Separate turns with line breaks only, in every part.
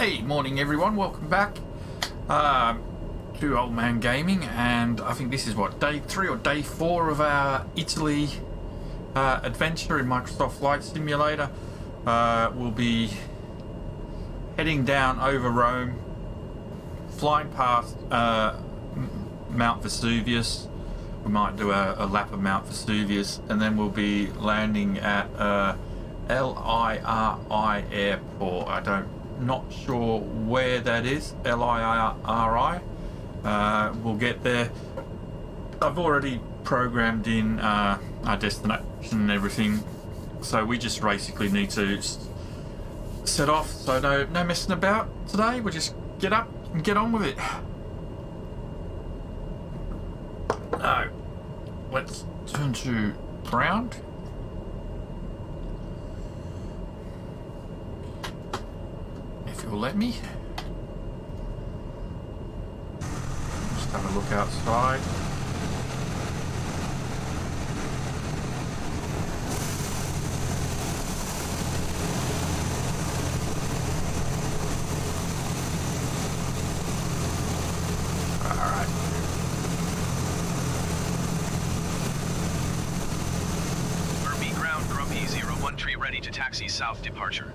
Hey, morning everyone, welcome back to Old Man Gaming, and I think this is what, day 3 or day 4 of our Italy adventure in Microsoft Flight Simulator. We'll be heading down over Rome, flying past Mount Vesuvius. We might do a lap of Mount Vesuvius, and then we'll be landing at LIRI airport. Not sure where that is. LIRI. We'll get there. I've already programmed in our destination and everything, so we just basically need to set off. So no messing about today. We'll just get up and get on with it. Now, let's turn to ground. If you'll let me. Just have a look outside. Alright.
Burmese ground, Grumpy 01 tree ready to taxi south departure.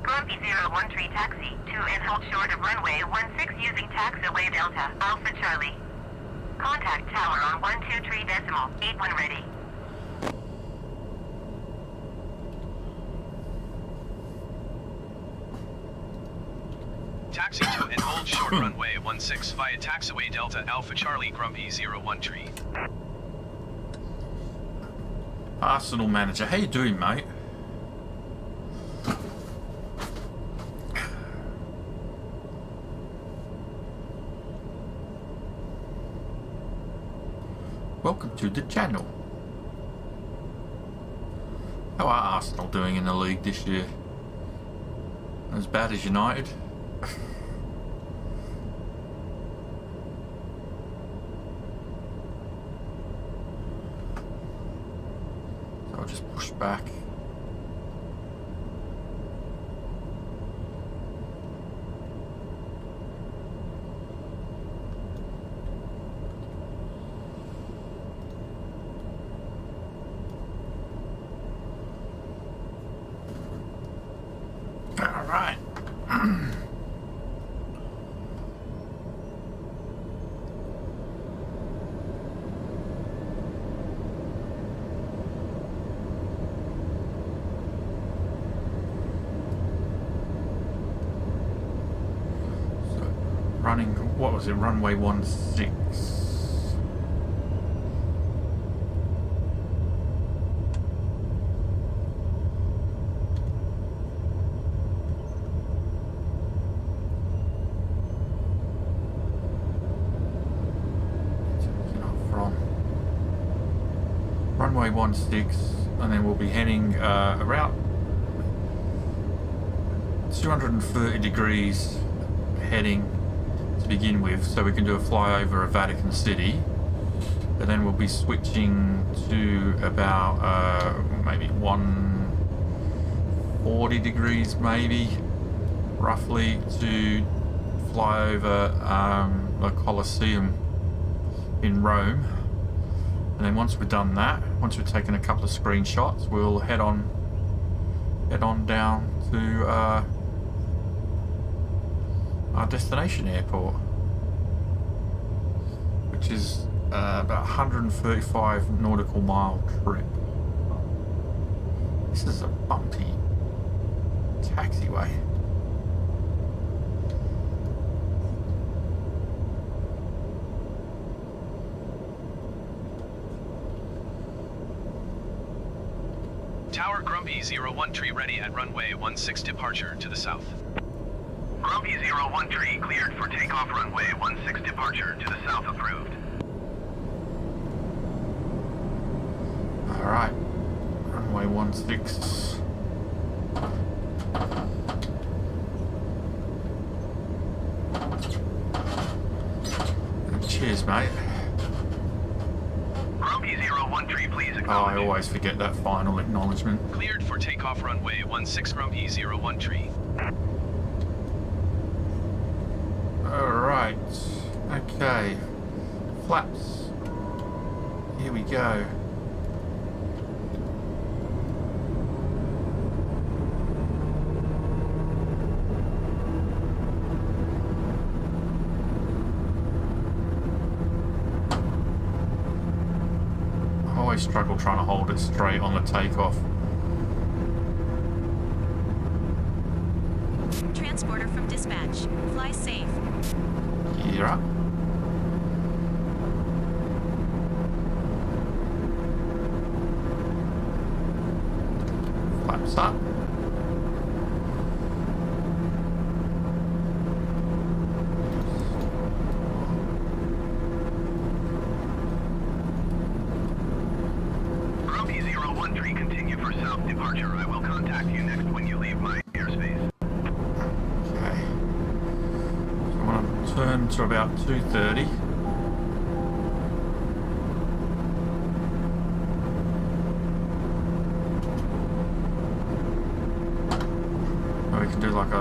Grumpy 01 tree taxi to and hold short of runway 16 using taxiway Delta Alpha Charlie. Contact tower on 123.81 ready.
Taxi to and hold short runway 16 via taxiway Delta Alpha Charlie Grumpy 01 tree.
Arsenal manager, how you doing, mate? Welcome to the channel. How are Arsenal doing in the league this year? As bad as United? So I'll just push back. Alright. So, running, what was it, runway 16. Runway 16, and then we'll be heading around 230 degrees heading to begin with, so we can do a flyover of Vatican City, and then we'll be switching to about maybe 140 degrees maybe roughly to fly over the Colosseum in Rome. And then once we've done that, once we've taken a couple of screenshots, we'll head on down to our destination airport, which is about 135 nautical mile trip. This is a bumpy taxiway.
Tower Grumpy 01 tree ready at runway 16 departure to the south.
Grumpy 01 tree cleared for takeoff runway 16 departure to the south approved.
Alright, runway 16. Cheers, mate.
Grumpy 01
0113, please
Oh, I
acknowledge.
always forget that final acknowledgement.
Cleared for takeoff runway 16 Grumpy 0113.
Alright. Okay. Flaps. Here we go. I always struggle trying to hold it straight on the takeoff.
Transporter from dispatch. Fly safe.
Gear up. Flaps up.
Grumpy 013, continue for south departure. I will contact you next when you leave my airspace.
Okay. So I want to turn to about 2:30. Or we can do like a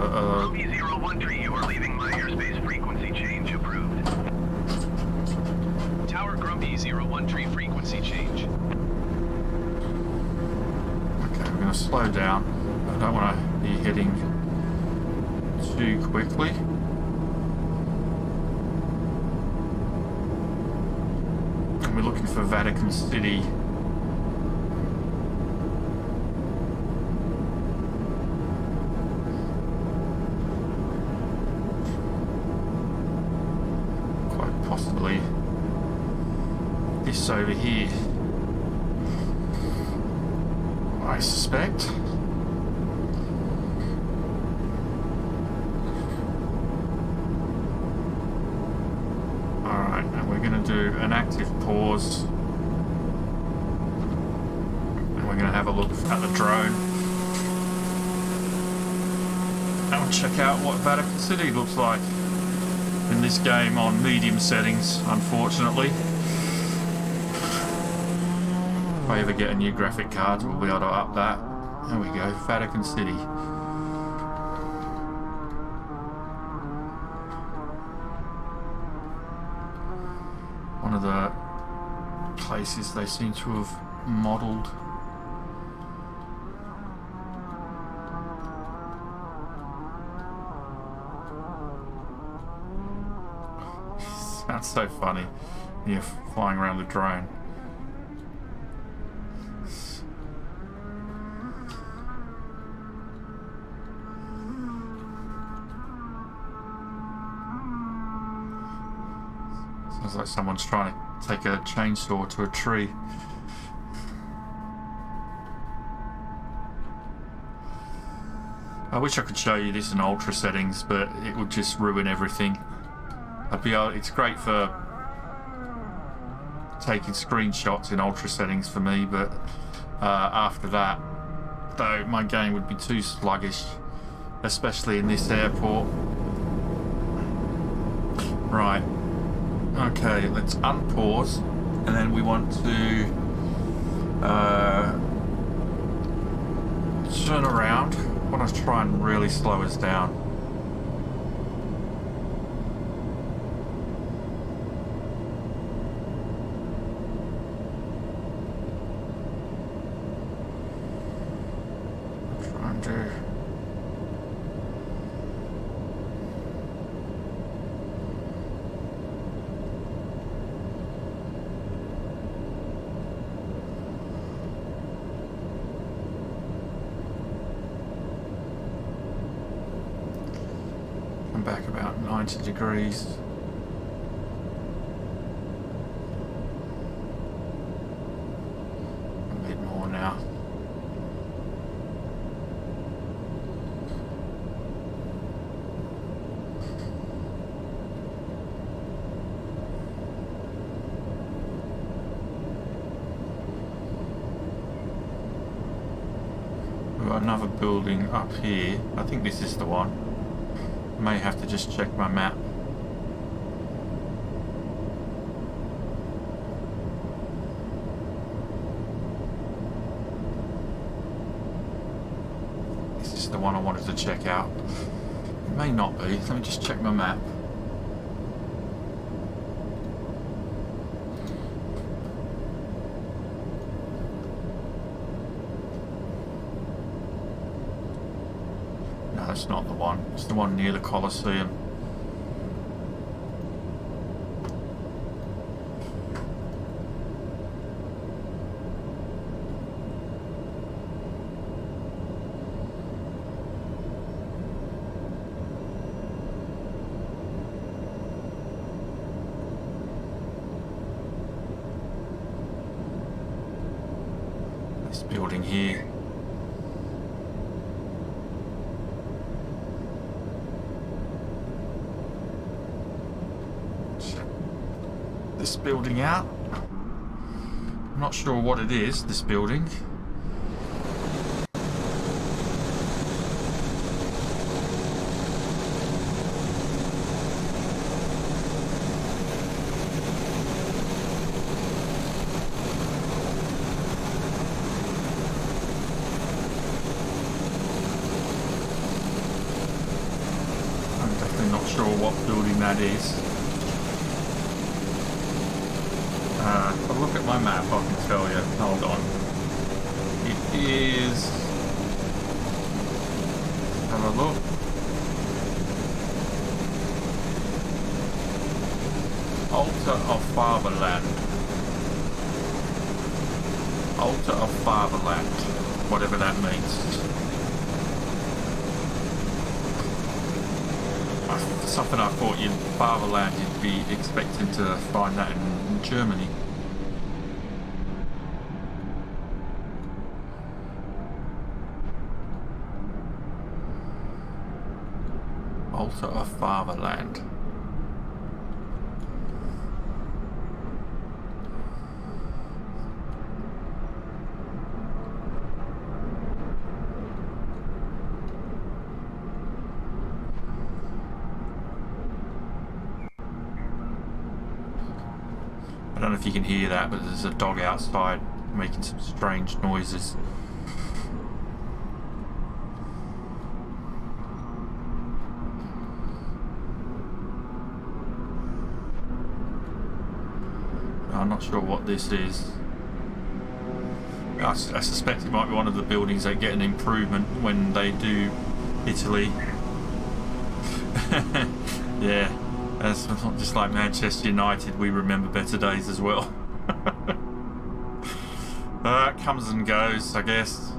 Grumpy 013, you are leaving my airspace. Frequency change approved. Tower Grumpy 013, frequency change.
okay, we're going to slow down. I don't want to be heading too quickly. And we're looking for Vatican City. Quite possibly this over here, I suspect. Alright, and we're going to do an active pause. And we're going to have a look at the drone. And we'll check out what Vatican City looks like in this game on medium settings, unfortunately. If I ever get a new graphic card, we'll be able to up that. There we go, Vatican City. One of the places they seem to have modelled. Sounds so funny when you're flying around the drone. Sounds like someone's trying to take a chainsaw to a tree. I wish I could show you this in ultra settings, but it would just ruin everything. It's great for taking screenshots in ultra settings for me, but after that, though, my game would be too sluggish, especially in this airport. Right. Okay, let's unpause, and then we want to turn around. I want to try and really slow us down. Try and do. Back about 90 degrees. A bit more now. We've got another building up here. I think this is the one. May have to just check my map. to check out. It may not be. Let me just check my map. No, it's not the one. It's the one near the Colosseum. This building here. This building out. I'm not sure what it is, this building. I'm definitely not sure what building that is. If I look at my map, I can tell you. Hold on. It is... Have a look. Altar of Fatherland. Altar of Fatherland. Whatever that means. Something I thought in Fatherland you'd be expecting to find that in Germany. Altar of Fatherland. I don't know if you can hear that, but there's a dog outside making some strange noises. I'm not sure what this is. I suspect it might be one of the buildings that get an improvement when they do Italy. Yeah. That's just like Manchester United, we remember better days as well. It comes and goes, I guess.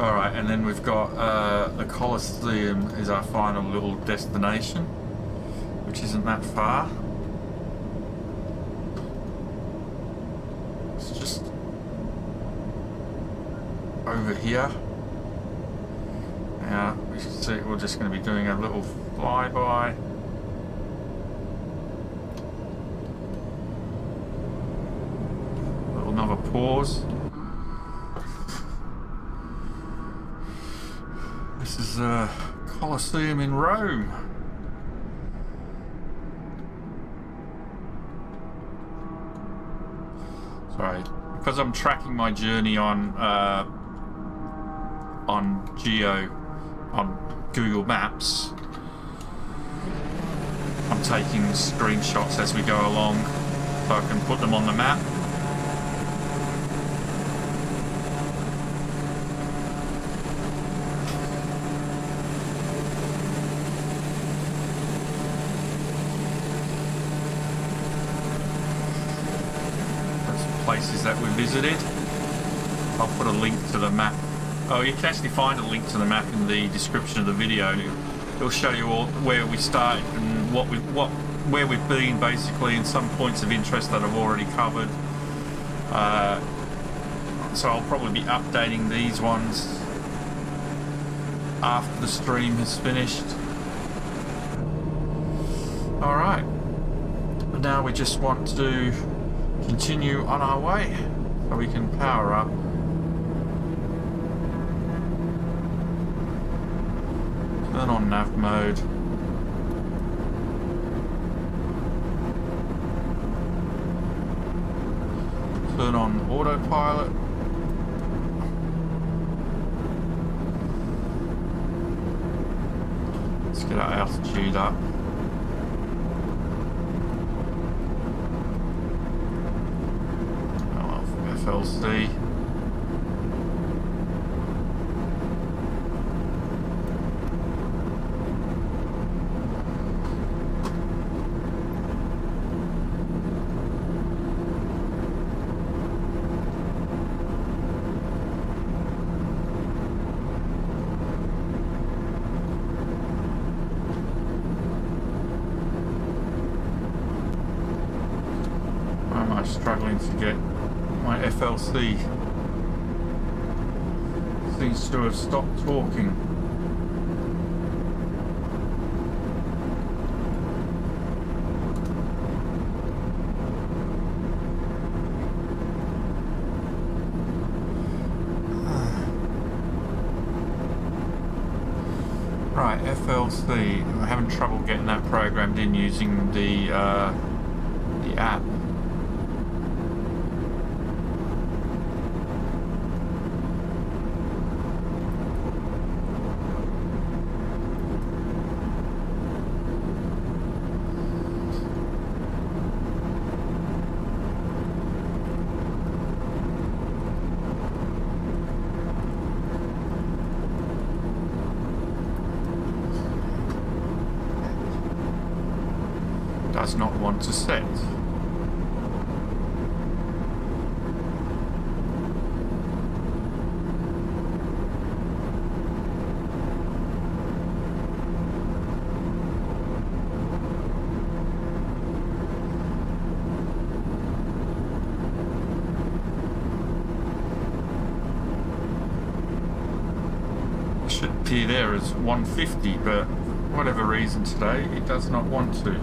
Alright, and then we've got the Colosseum is our final little destination, which isn't that far. It's just over here. Now we should see, we're just going to be doing a little flyby. Another pause. This is a Colosseum in Rome. Sorry, because I'm tracking my journey on Google Maps. I'm taking screenshots as we go along, so I can put them on the map. Places that we visited. I'll put a link to the map. Oh, you can actually find a link to the map in the description of the video. It'll show you all where we started and where we've been, basically, and some points of interest that I've already covered. So I'll probably be updating these ones after the stream has finished. All right. Now we just want to continue on our way so we can power up. Turn on nav mode. turn on autopilot. Let's get our altitude up. Oh, FLC. Struggling to get my FLC. Seems to have stopped talking. Right, FLC. I'm having trouble getting that programmed in using the app. Does not want to set. Should appear there as 150, but for whatever reason today it does not want to.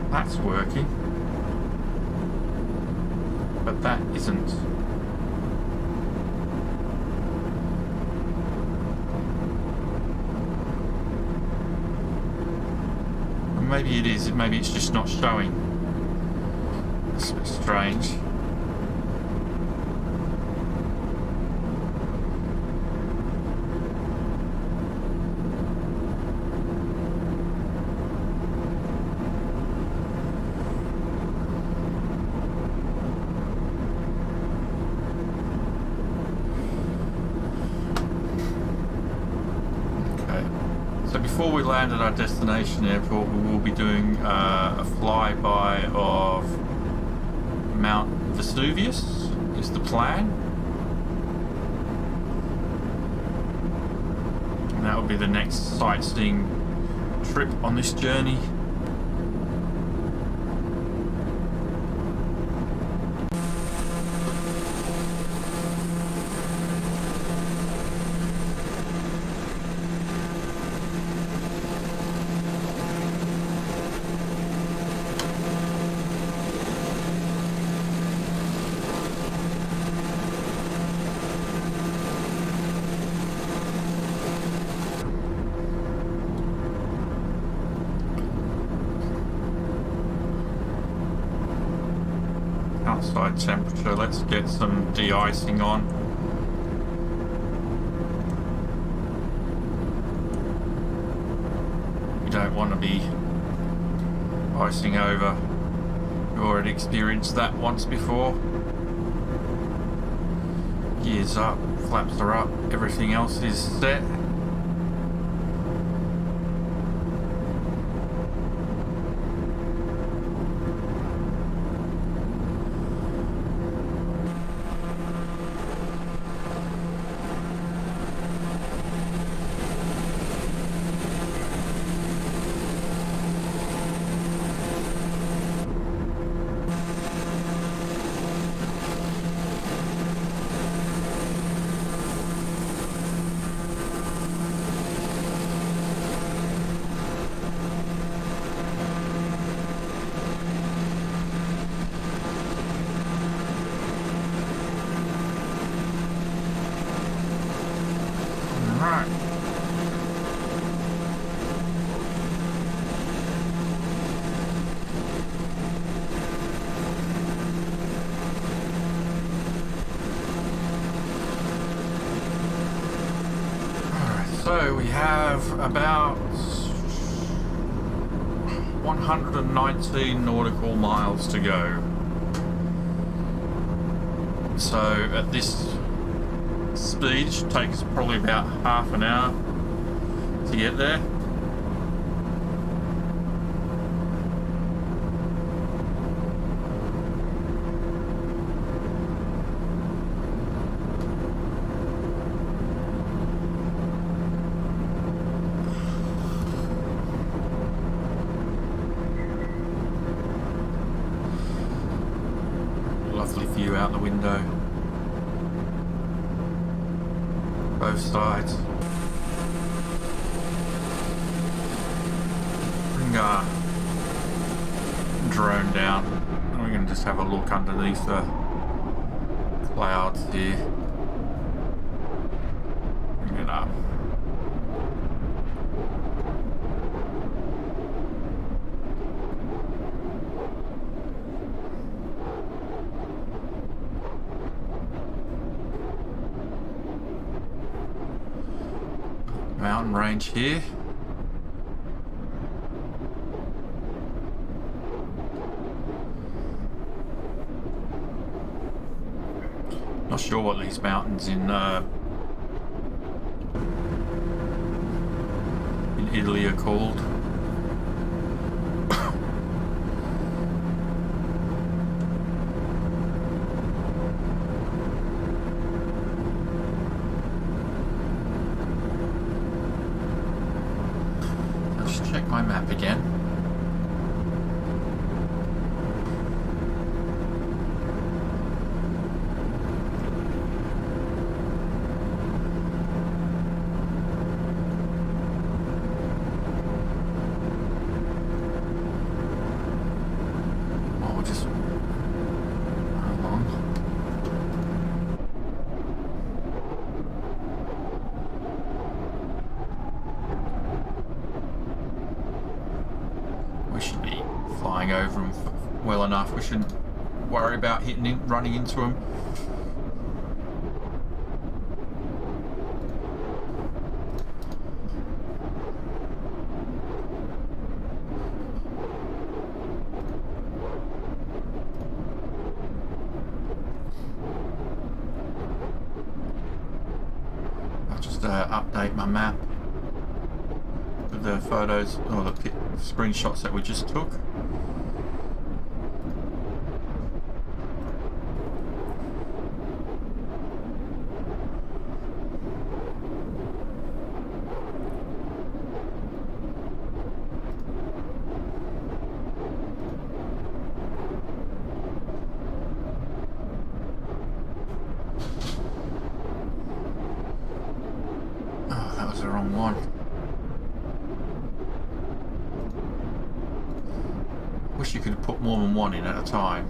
That's working, but that isn't. Or maybe it is, maybe it's just not showing. It's a bit strange. Before we land at our destination airport, we will be doing a flyby of Mount Vesuvius, is the plan. And that will be the next sightseeing trip on this journey. Outside temperature, let's get some de-icing on. You don't want to be icing over. We've already experienced that once before. Gears up, flaps are up, everything else is set. So we have about 119 nautical miles to go. So at this speed, it should take us probably about half an hour to get there. Lovely view out the window. Both sides. Bring our drone down. And we're going to just have a look underneath the clouds here. Bring it up. Mountain range here. Not sure what these mountains in Italy are called. Check my map again. Oh, we'll just run along. We should be flying over them well enough. We shouldn't worry about running into them. I'll just update my map with the photos or the screenshots that we just took. Oh, that was the wrong one. Wish you could put more than one in at a time.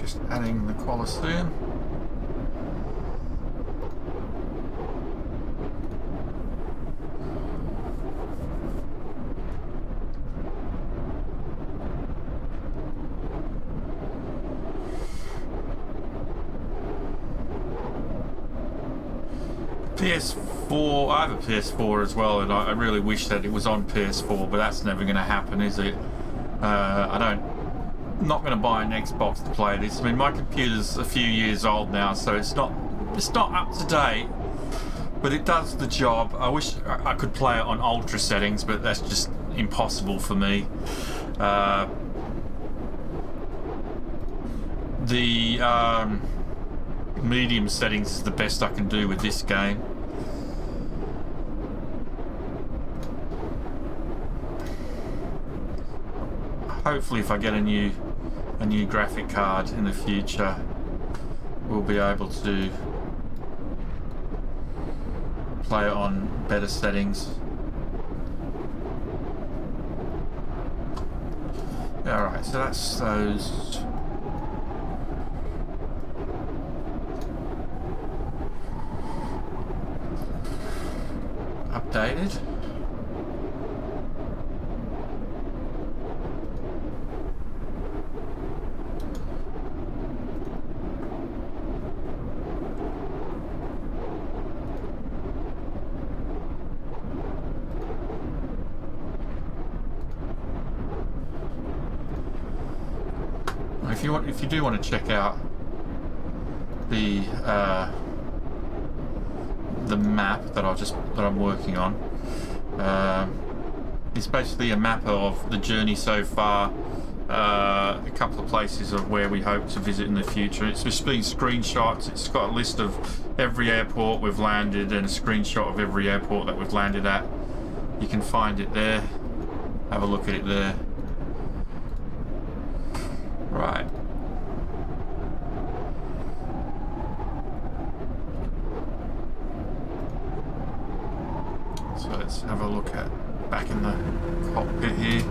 Just adding the Colosseum. PS4, I have a PS4 as well, and I really wish that it was on PS4, but that's never going to happen, is it? I'm not going to buy an Xbox to play this. I mean, my computer's a few years old now, so it's not up to date, but it does the job. I wish I could play it on ultra settings, but that's just impossible for me. The medium settings is the best I can do with this game. Hopefully, if I get a new graphic card in the future, we'll be able to play it on better settings. Alright, so that's those. Updated. If you do want to check out the map that I'm working on, it's basically a map of the journey so far, a couple of places of where we hope to visit in the future. It's just been screenshots. It's got a list of every airport we've landed and a screenshot of every airport that we've landed at. You can find it there. Have a look at it there. Right. So let's have a look at back in the cockpit here.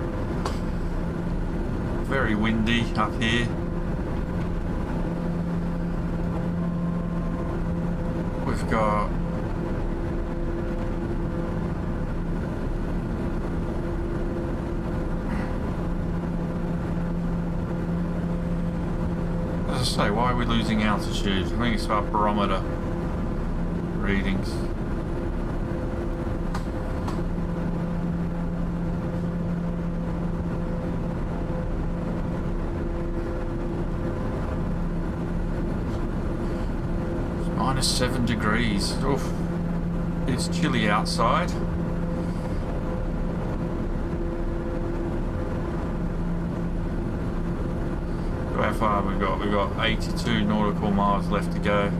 Very windy up here. We've got say, why are we losing altitude? I think it's our barometer readings. It's -7 degrees. Oof. It's chilly outside. How far have we got? We've got 82 nautical miles left to go.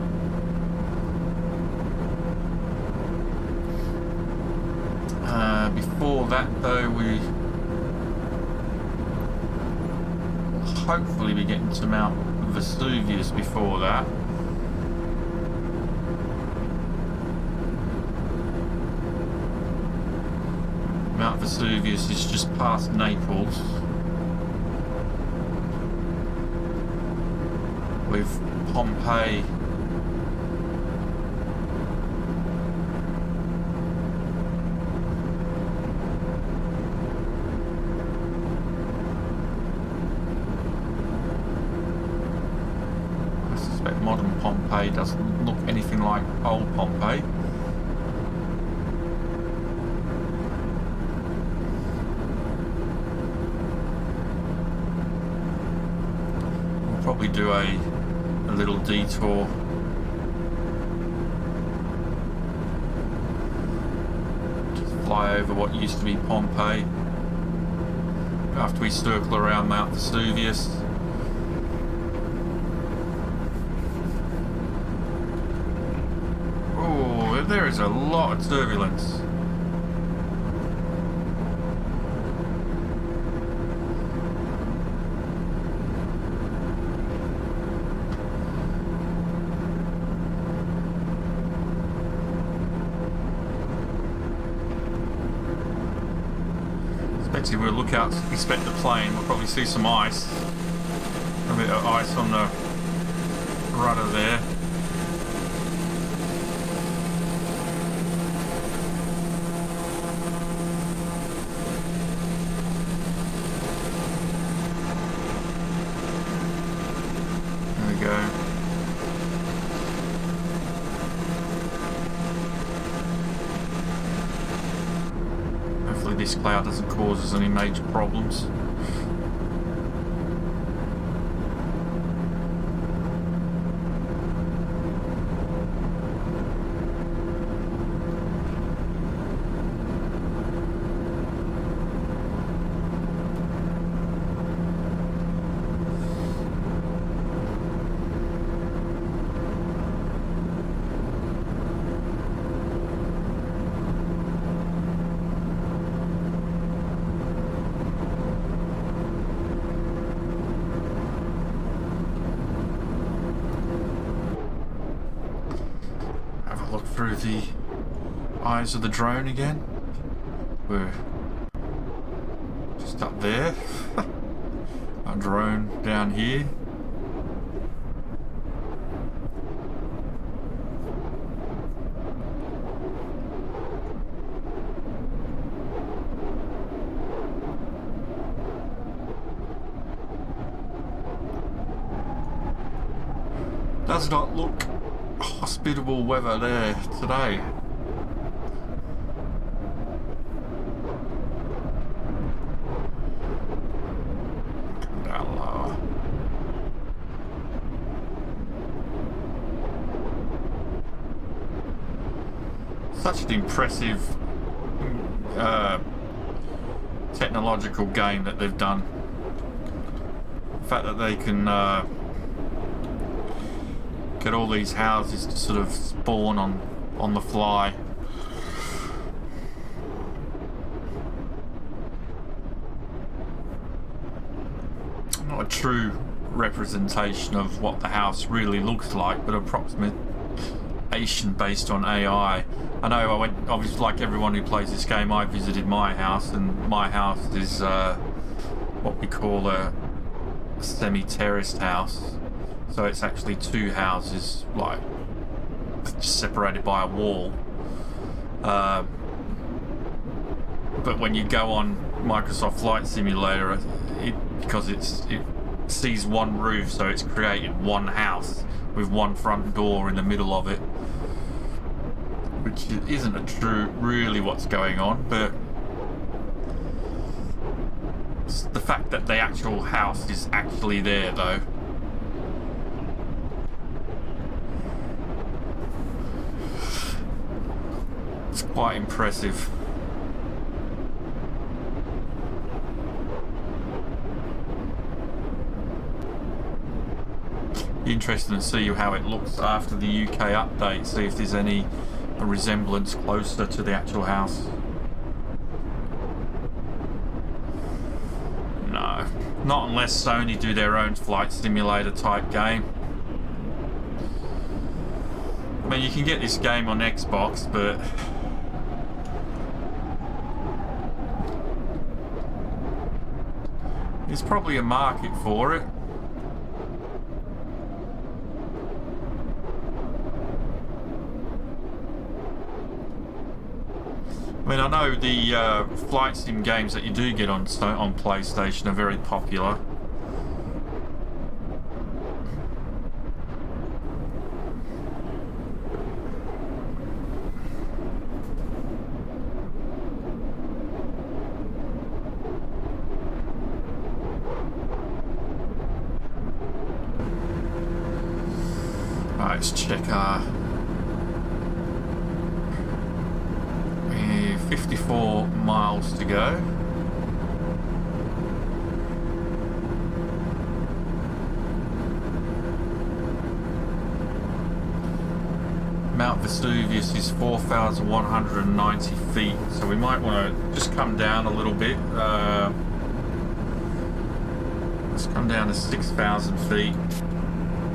Before that though, we will hopefully be getting to Mount Vesuvius before that. Mount Vesuvius is just past Naples. With Pompeii I suspect modern Pompeii doesn't look anything like old Pompeii. We'll probably do a little detour just fly over what used to be Pompeii after we circle around Mount Vesuvius. Oh, there is a lot of turbulence. We'll look out, expect the plane, we'll probably see some ice. A bit of ice on the rudder there. There we go. Hopefully this cloud doesn't cause us any major problems. Through the eyes of the drone again. We're just up there. Our drone down here. Does not look hospitable weather there today. Come down lower. Such an impressive technological game that they've done. The fact that they can get all these houses to sort of spawn on the fly. Not a true representation of what the house really looks like, but approximation based on AI. I know I went, obviously like everyone who plays this game, I visited my house, and my house is what we call a semi-terraced house. So it's actually two houses, like, just separated by a wall. But when you go on Microsoft Flight Simulator, because it sees one roof, so it's created one house with one front door in the middle of it, which isn't a true really what's going on, but the fact that the actual house is actually there though. It's quite impressive. Interesting to see how it looks after the UK update, see if there's any resemblance closer to the actual house. No, not unless Sony do their own flight simulator type game. I mean, you can get this game on Xbox, but there's probably a market for it. I mean, I know the flight sim games that you do get on PlayStation are very popular. Right, let's check our 54 miles to go. Mount Vesuvius is 4,190 feet, so we might want to just come down a little bit. Let's come down to 6,000 feet.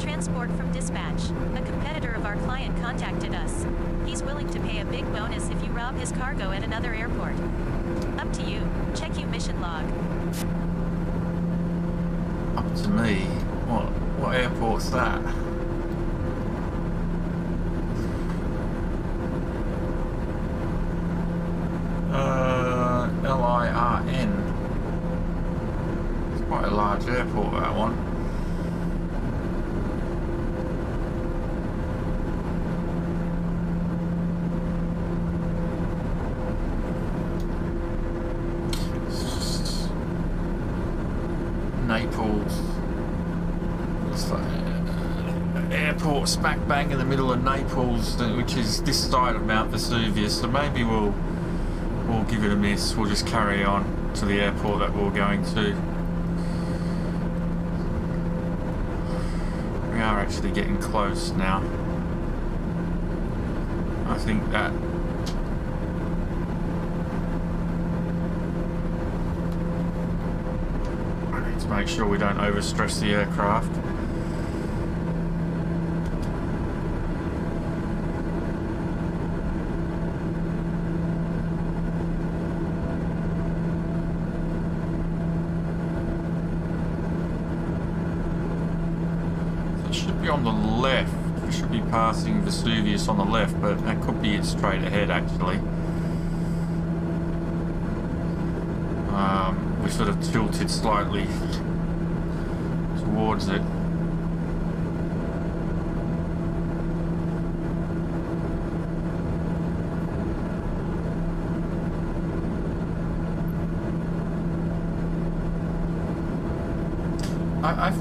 Transport from dispatch. A competitor of our client contacted us. He's willing to pay a big bonus if you rob his cargo at another airport. Up to you. Check your mission log.
Up to me? What airport's that? large airport, that one. Naples. It's like airport smack bang in the middle of Naples, which is this side of Mount Vesuvius. So maybe we'll give it a miss. We'll just carry on to the airport that we're going to. We are actually getting close now. I think that I need to make sure we don't overstress the aircraft. On the left, we should be passing Vesuvius on the left, but that could be it straight ahead actually. We sort of tilted slightly towards it. I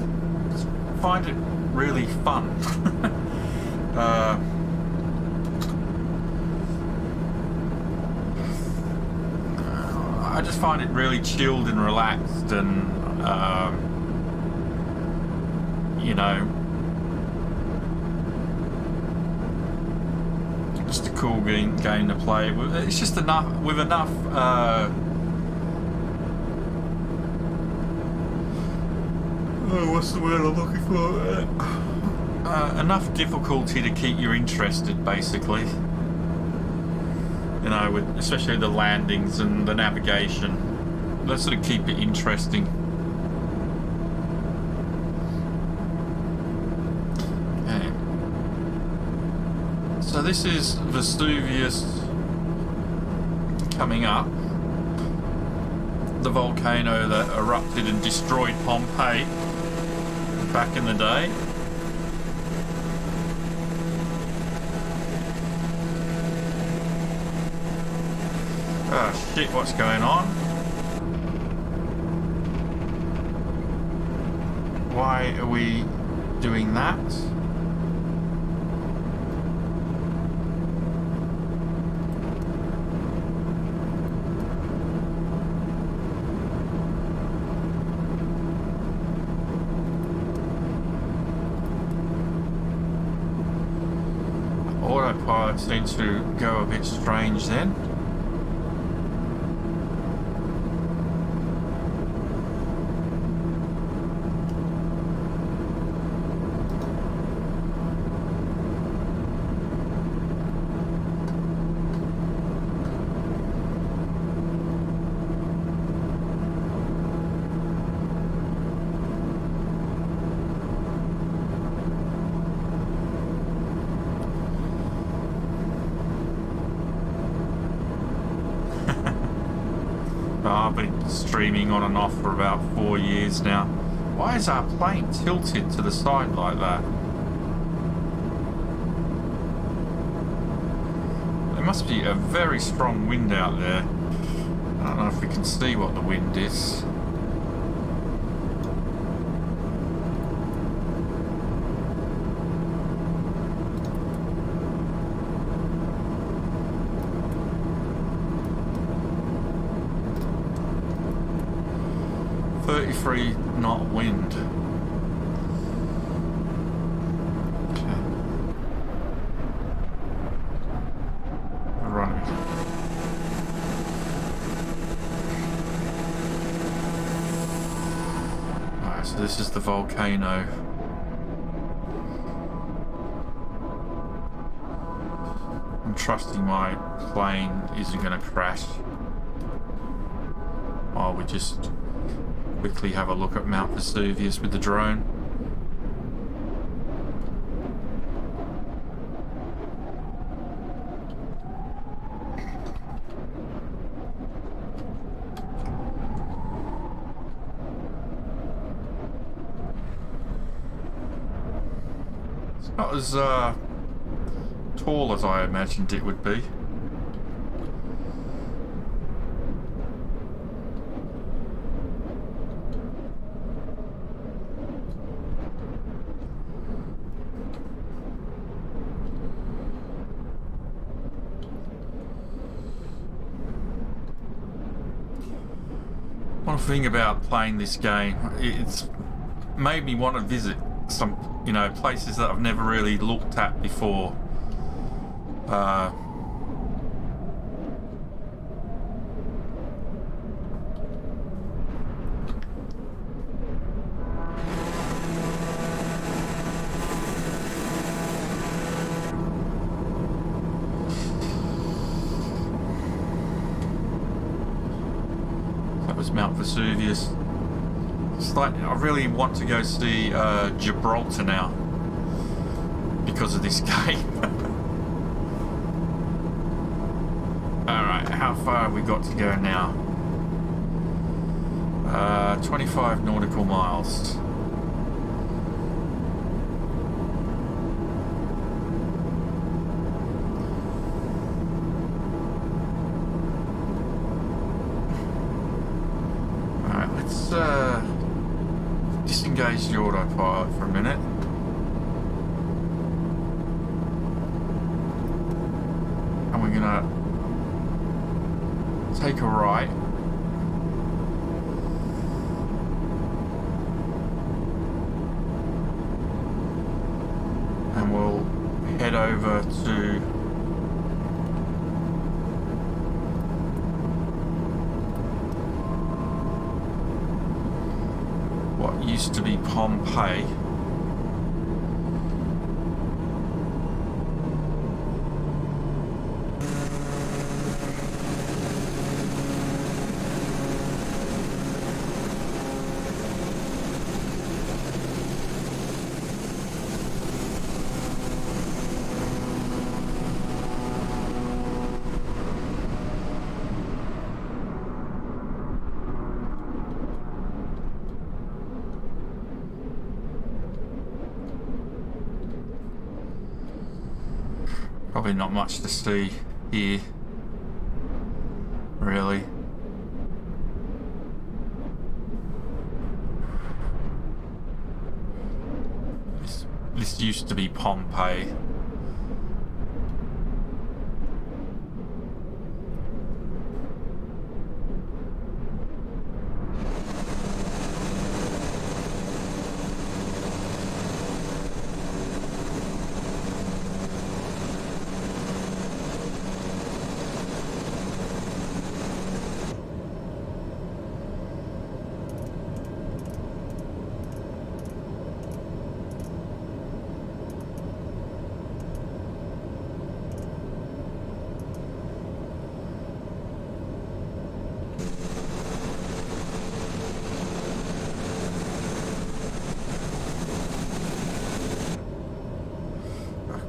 find it really fun. I just find it really chilled and relaxed, and you know, just a cool game to play. It's just enough with enough. What's the word I'm looking for? Enough difficulty to keep you interested, basically. You know, with especially the landings and the navigation. Let's sort of keep it interesting. Okay. So this is Vesuvius coming up. The volcano that erupted and destroyed Pompeii back in the day. Oh shit, what's going on? Why are we doing that? Autopilot seems to go a bit strange then. I've been streaming on and off for about 4 years now. Why is our plane tilted to the side like that? There must be a very strong wind out there. I don't know if we can see what the wind is. Knot wind. Okay. Running. Alright, so this is the volcano. I'm trusting my plane isn't going to crash while we just quickly have a look at Mount Vesuvius with the drone. not as tall as I imagined it would be. One thing about playing this game, it's made me want to visit some, you know, places that I've never really looked at before. That was Mount Vesuvius. It's like I really want to go see Gibraltar now because of this game. Alright, how far have we got to go now? 25 nautical miles. Alright, let's disengage the autopilot for a minute. And we're gonna take a right. And we'll head over to what used to be Pompeii. Probably not much to see here, really. This used to be Pompeii.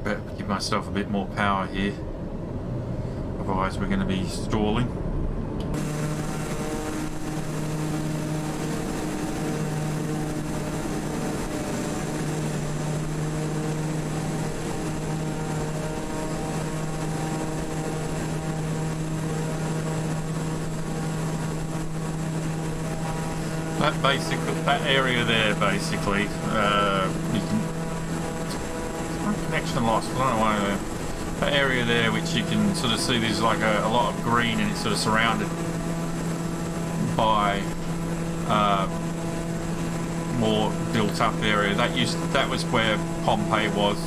Better give myself a bit more power here, otherwise we're going to be stalling. That area there, basically, you can. Connection lost. I don't know why. That area there, which you can sort of see, there's like a lot of green, and it's sort of surrounded by more built-up area. That was where Pompeii was,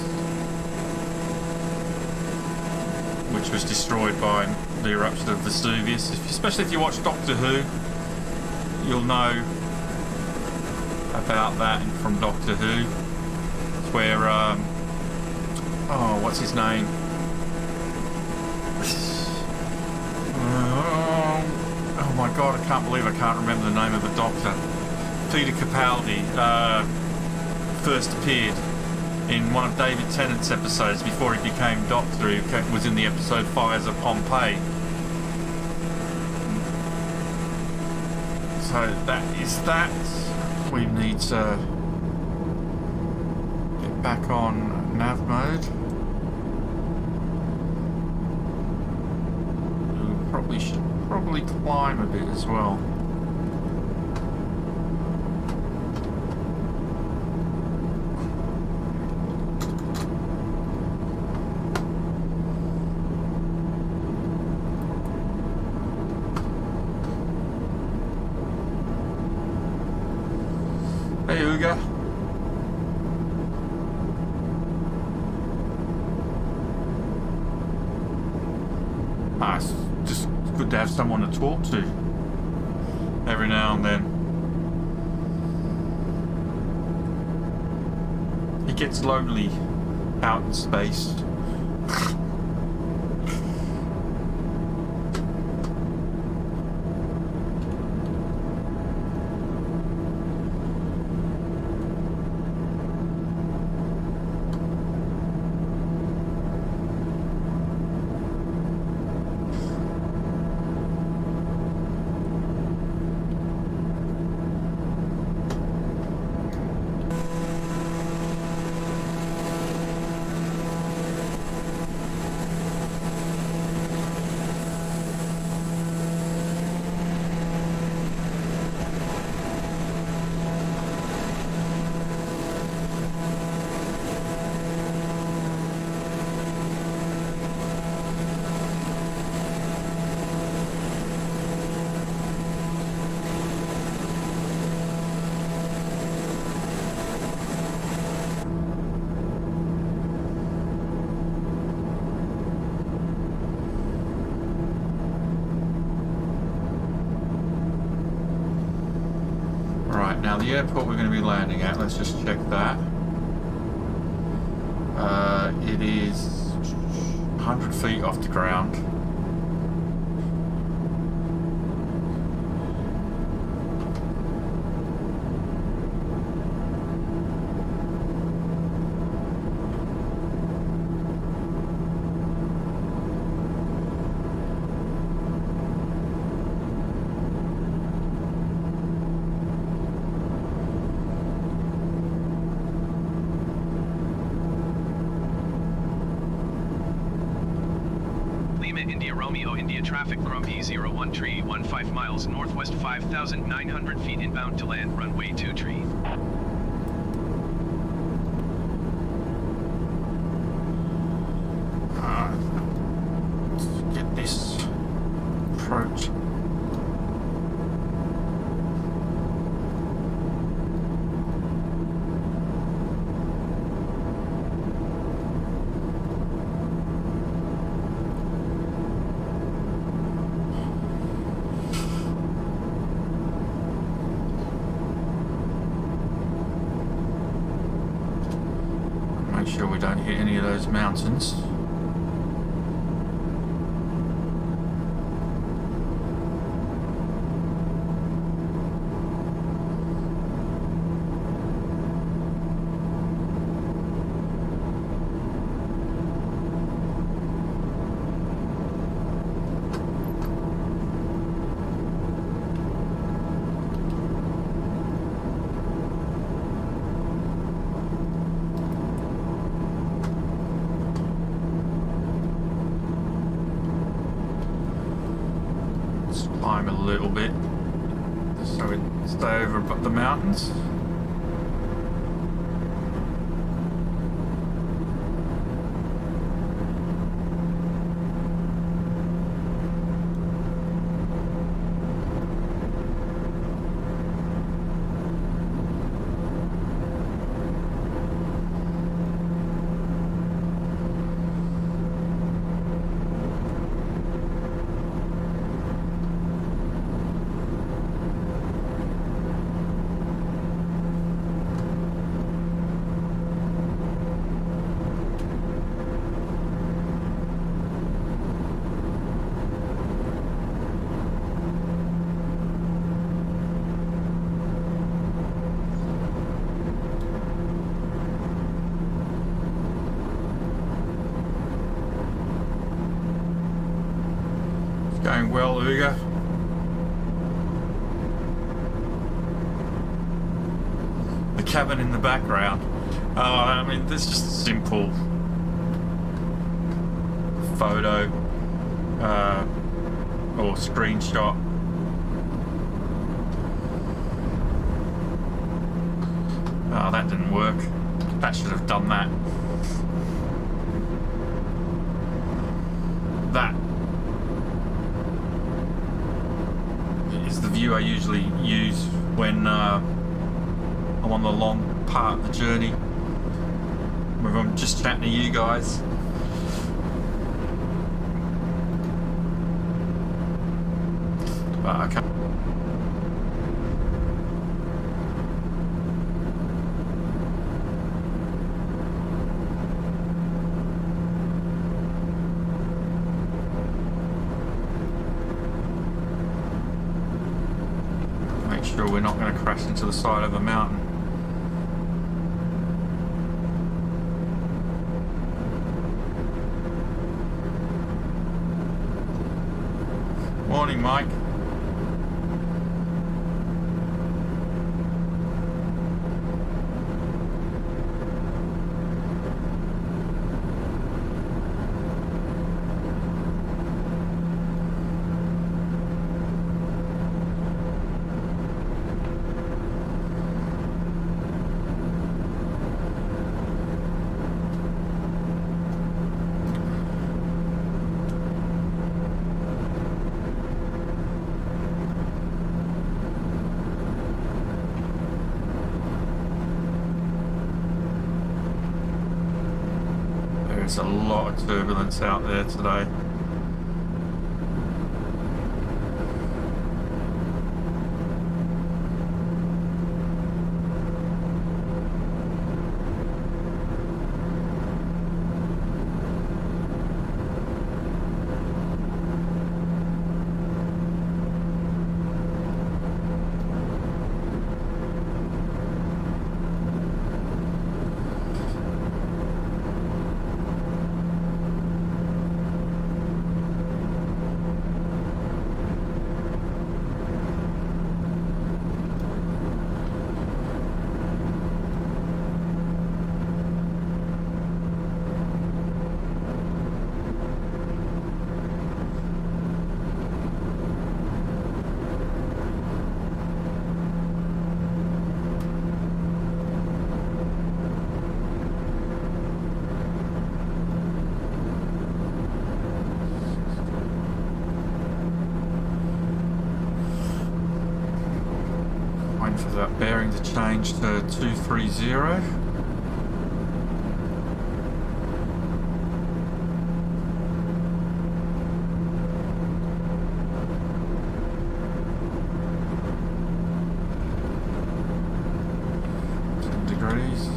which was destroyed by the eruption of Vesuvius. Especially if you watch Doctor Who, you'll know about that from Doctor Who. It's where oh, what's his name? Oh my god, I can't believe I can't remember the name of the Doctor. Peter Capaldi first appeared in one of David Tennant's episodes before he became Doctor. He was in the episode Fires of Pompeii. So that is that. We need to get back on nav mode. We should probably climb a bit as well. Hey, Uga. Nice. Just good to have someone to talk to every now and then. It gets lonely out in space. Now the airport we're going to be landing at, let's just check that. It is 100 feet off the ground.
India Romeo India traffic Grumpy 01 tree 15 miles northwest 5,900 feet inbound to land runway 2 tree.
Let's get this approach. Sure we don't hit any of those mountains. Climb a little bit so we stay over the mountains. Going well, Uga. The cabin in the background I mean, there's just a simple photo or screenshot. Oh, that didn't work. That should have done that. That is the view I usually use when I'm on the long part of the journey, where I'm just chatting to you guys. But I can't. Make sure we're not going to crash into the side of a mountain. Morning, Mike. There's a lot of turbulence out there today. Waiting for that bearing to change to 230. Degrees.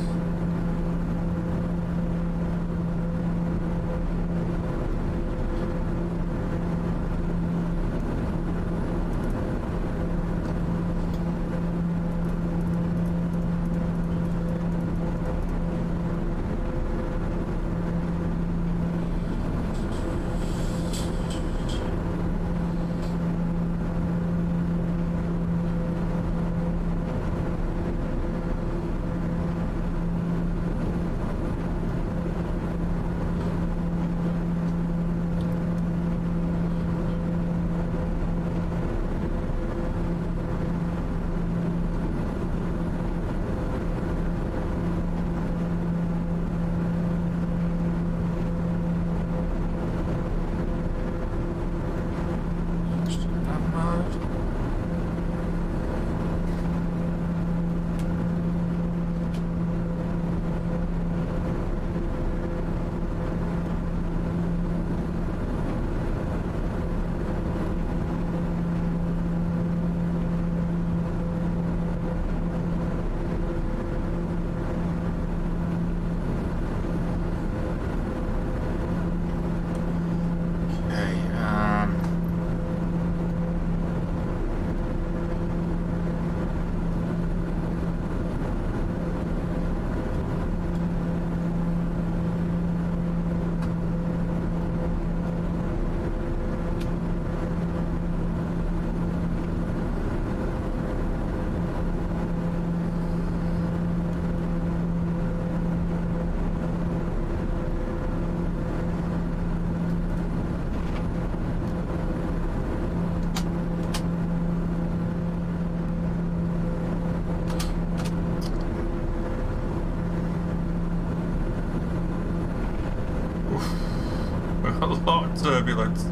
A lot of turbulence.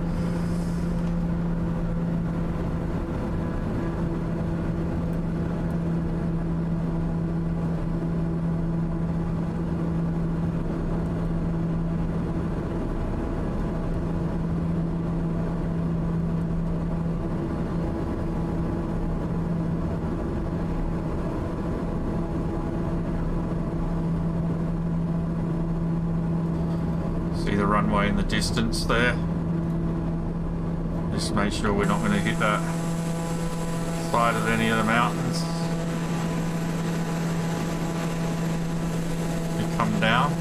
See the runway in the distance there. Just make sure we're not going to hit that side of any of the mountains. We come down.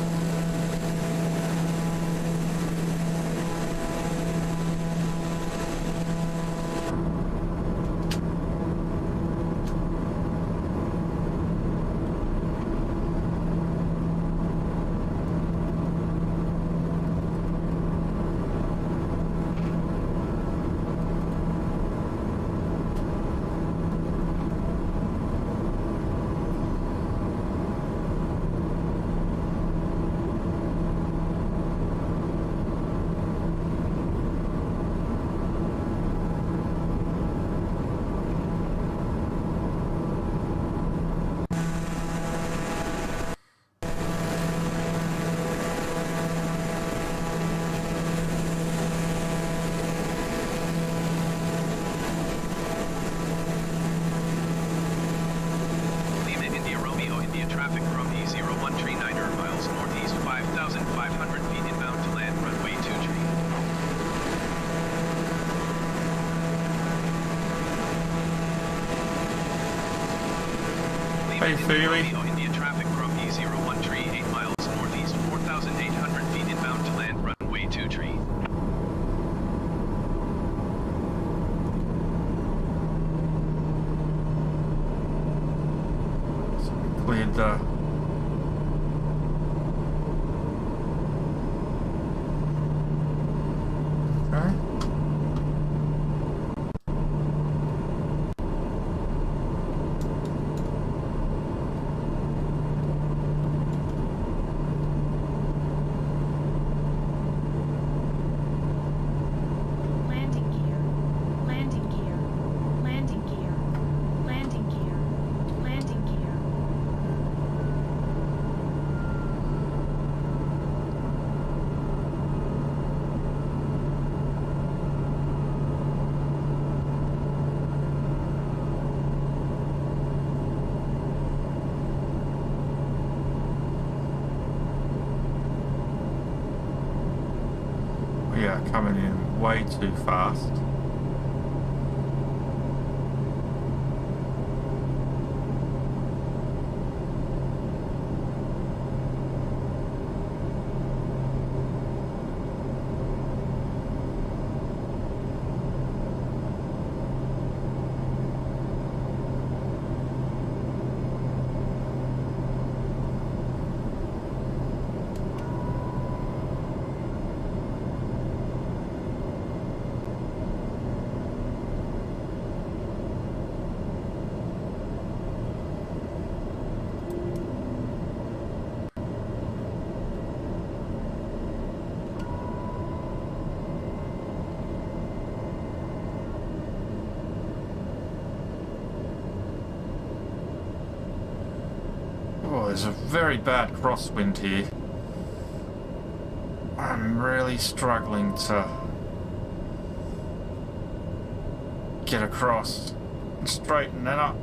Traffic from E0139 miles northeast, 5,500 feet inbound to land, runway 23.
Hey, Feely.
India traffic from E0138 8 miles northeast, 4,800 feet inbound to land, runway 23.
Cleared the
Landing gear, landing gear, landing gear, landing gear, landing gear.
We are coming in way too fast. Oh, there's a very bad crosswind here. I'm really struggling to get across and straighten that up.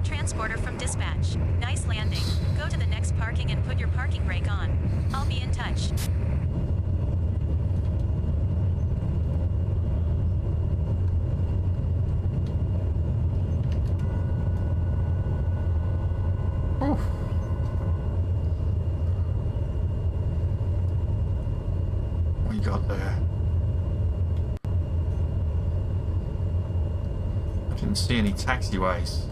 Transporter from dispatch. Nice landing. Go to the next parking and put your parking brake on. I'll be in touch.
Oof. What you got there? I didn't see any taxiways.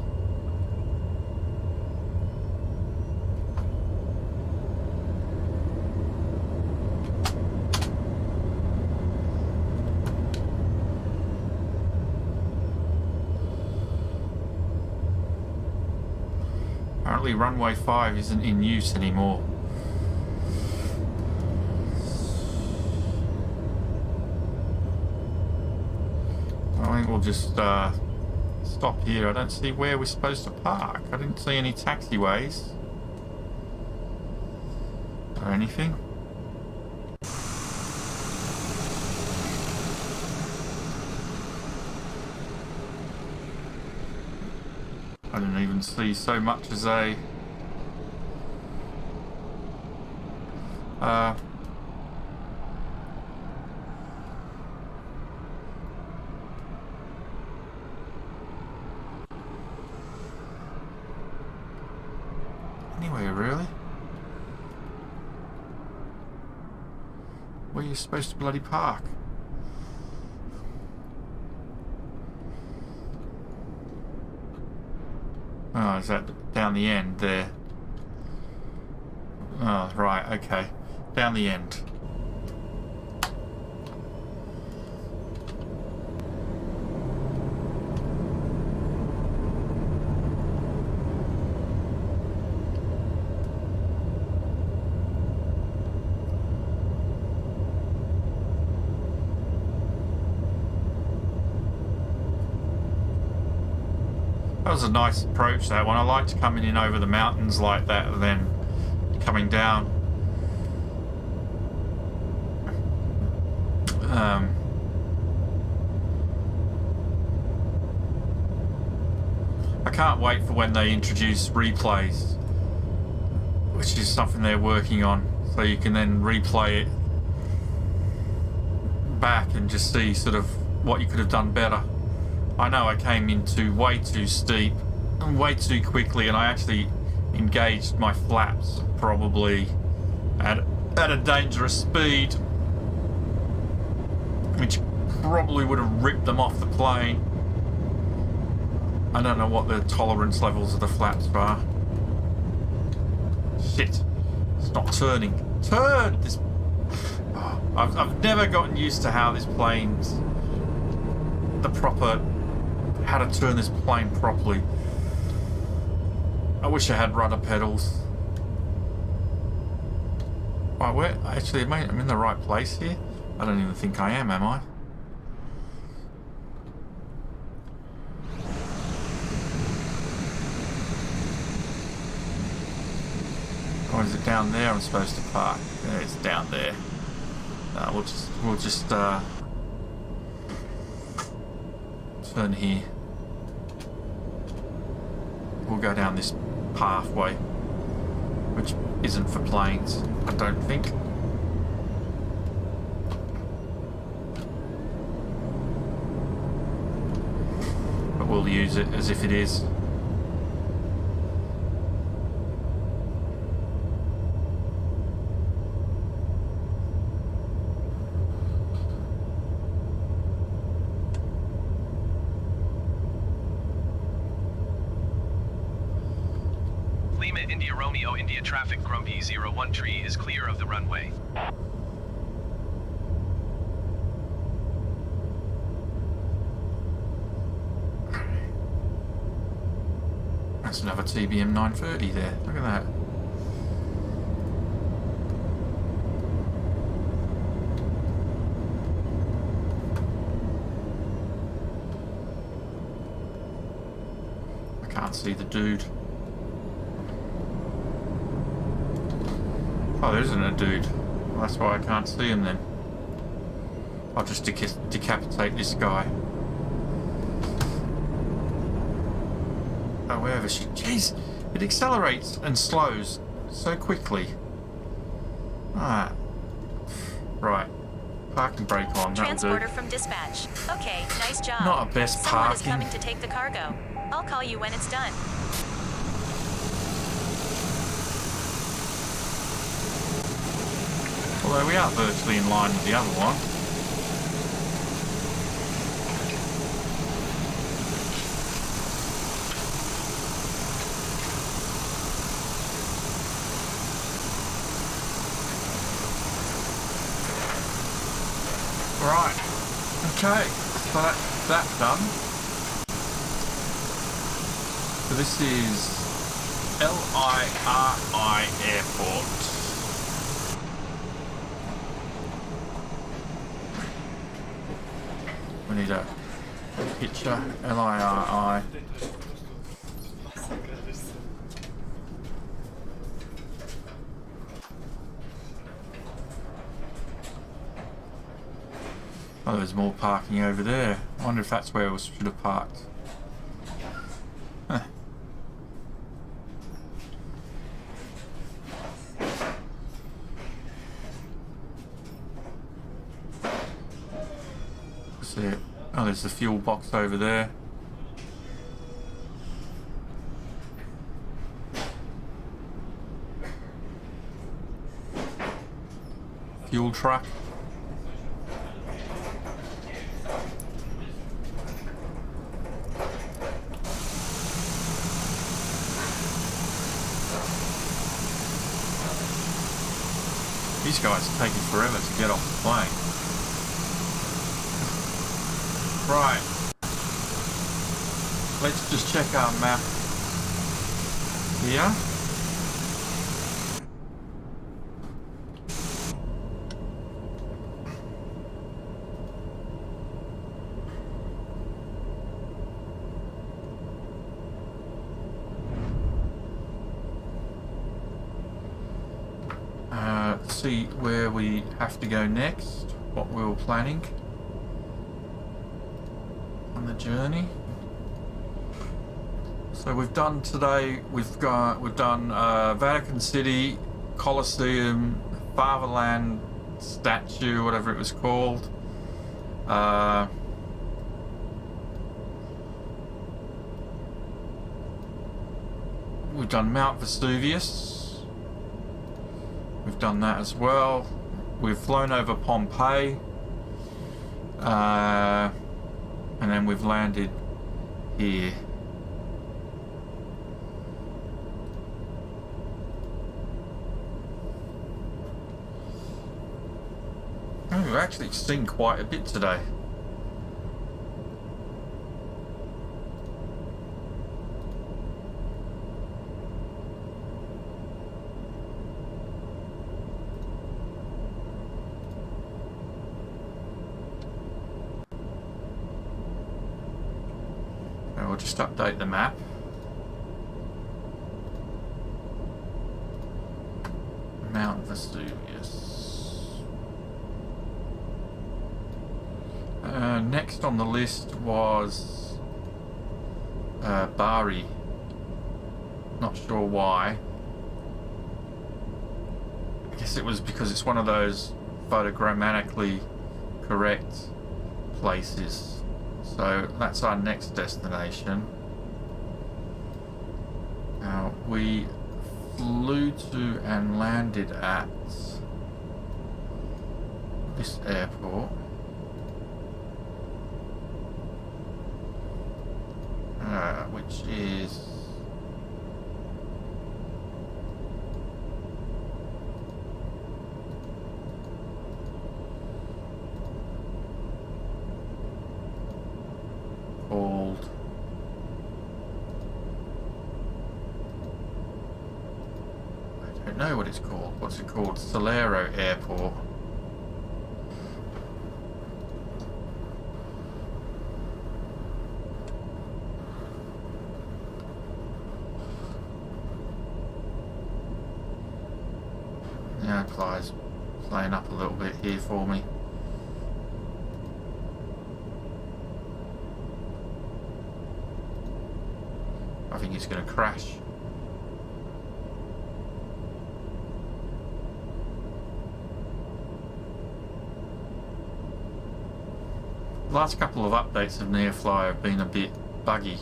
apparently runway 5 isn't in use anymore. I think we'll just stop here. I don't see where we're supposed to park. I didn't see any taxiways or anything. I didn't even see so much as a anywhere really. Where are you supposed to bloody park? Oh, is that down the end there? Oh, right, okay. Down the end. That was a nice approach, that one. I liked coming in over the mountains like that and then coming down. I can't wait for when they introduce replays, which is something they're working on, so you can then replay it back and just see sort of what you could have done better. I know I came into way too steep and way too quickly, and I actually engaged my flaps probably at a dangerous speed, which probably would have ripped them off the plane. I don't know what the tolerance levels of the flaps are. Shit, it's not turning. Turn! This. Oh, I've never gotten used to how this plane's how to turn this plane properly. I wish I had rudder pedals. Right, where? Actually, I'm in the right place here. I don't even think I am I? Or is it down there I'm supposed to park? Yeah, it's down there. We'll just turn here. We'll go down this pathway, which isn't for planes, I don't think. But we'll use it as if it is.
India Romeo India traffic Grumpy 01 tree is clear of the runway.
That's another TBM 930 there. Look at that. I can't see the dude. Oh, there isn't a dude. Well, that's why I can't see him then. I'll just decapitate this guy. Oh, wherever she... Jeez! It accelerates and slows so quickly. Ah. Right. Parking brake on, that'll do.
Transporter from dispatch. Okay, nice job.
Not a best
Someone
parking.
is coming to take the cargo. I'll call you when it's done.
Although we are virtually in line with the other one. Right. Okay. So that's done. So this is L-I-R-I Airport. We need a picture. L-I-R-I. Oh, there's more parking over there. I wonder if that's where we should have parked. Huh. What's it? Oh, there's the fuel box over there. Fuel truck. These guys are taking forever to get off the plane. Right. Let's just check our map here. See where we have to go next, what we were planning on the journey. So we've done today, we've done Vatican City, Colosseum, Fatherland statue, whatever it was called. We've done Mount Vesuvius. We've done that as well. We've flown over Pompeii. And then we've landed here. Oh, we've actually seen quite a bit today. We'll just update the map. Mount Vesuvius. Next on the list was Bari. Not sure why. I guess it was because it's one of those photogrammatically correct places. So that's our next destination. Now we flew to and landed at this airport. Which is called I don't know what it's called. What's it called? Solero Airport. Yeah, Clyde's playing up a little bit here for me. I think it's going to crash. The last couple of updates of NeoFly have been a bit buggy.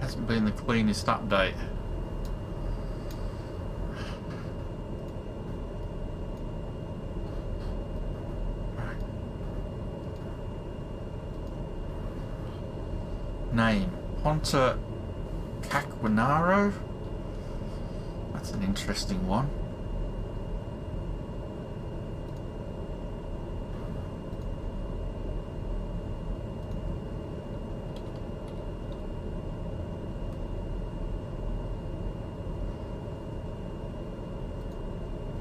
Hasn't been the cleanest update. Name Ponta Caquinaro. That's an interesting one.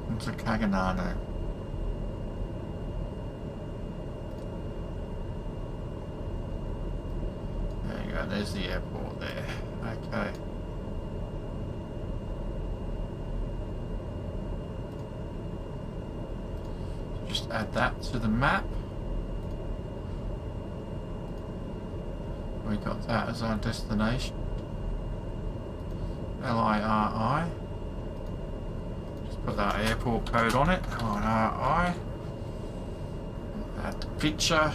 into Caganano. There you go, there's the airport there. Okay. Just add that to the map. We got that as our destination. LIRI. Just put that airport code on it. LIRI. Add the picture.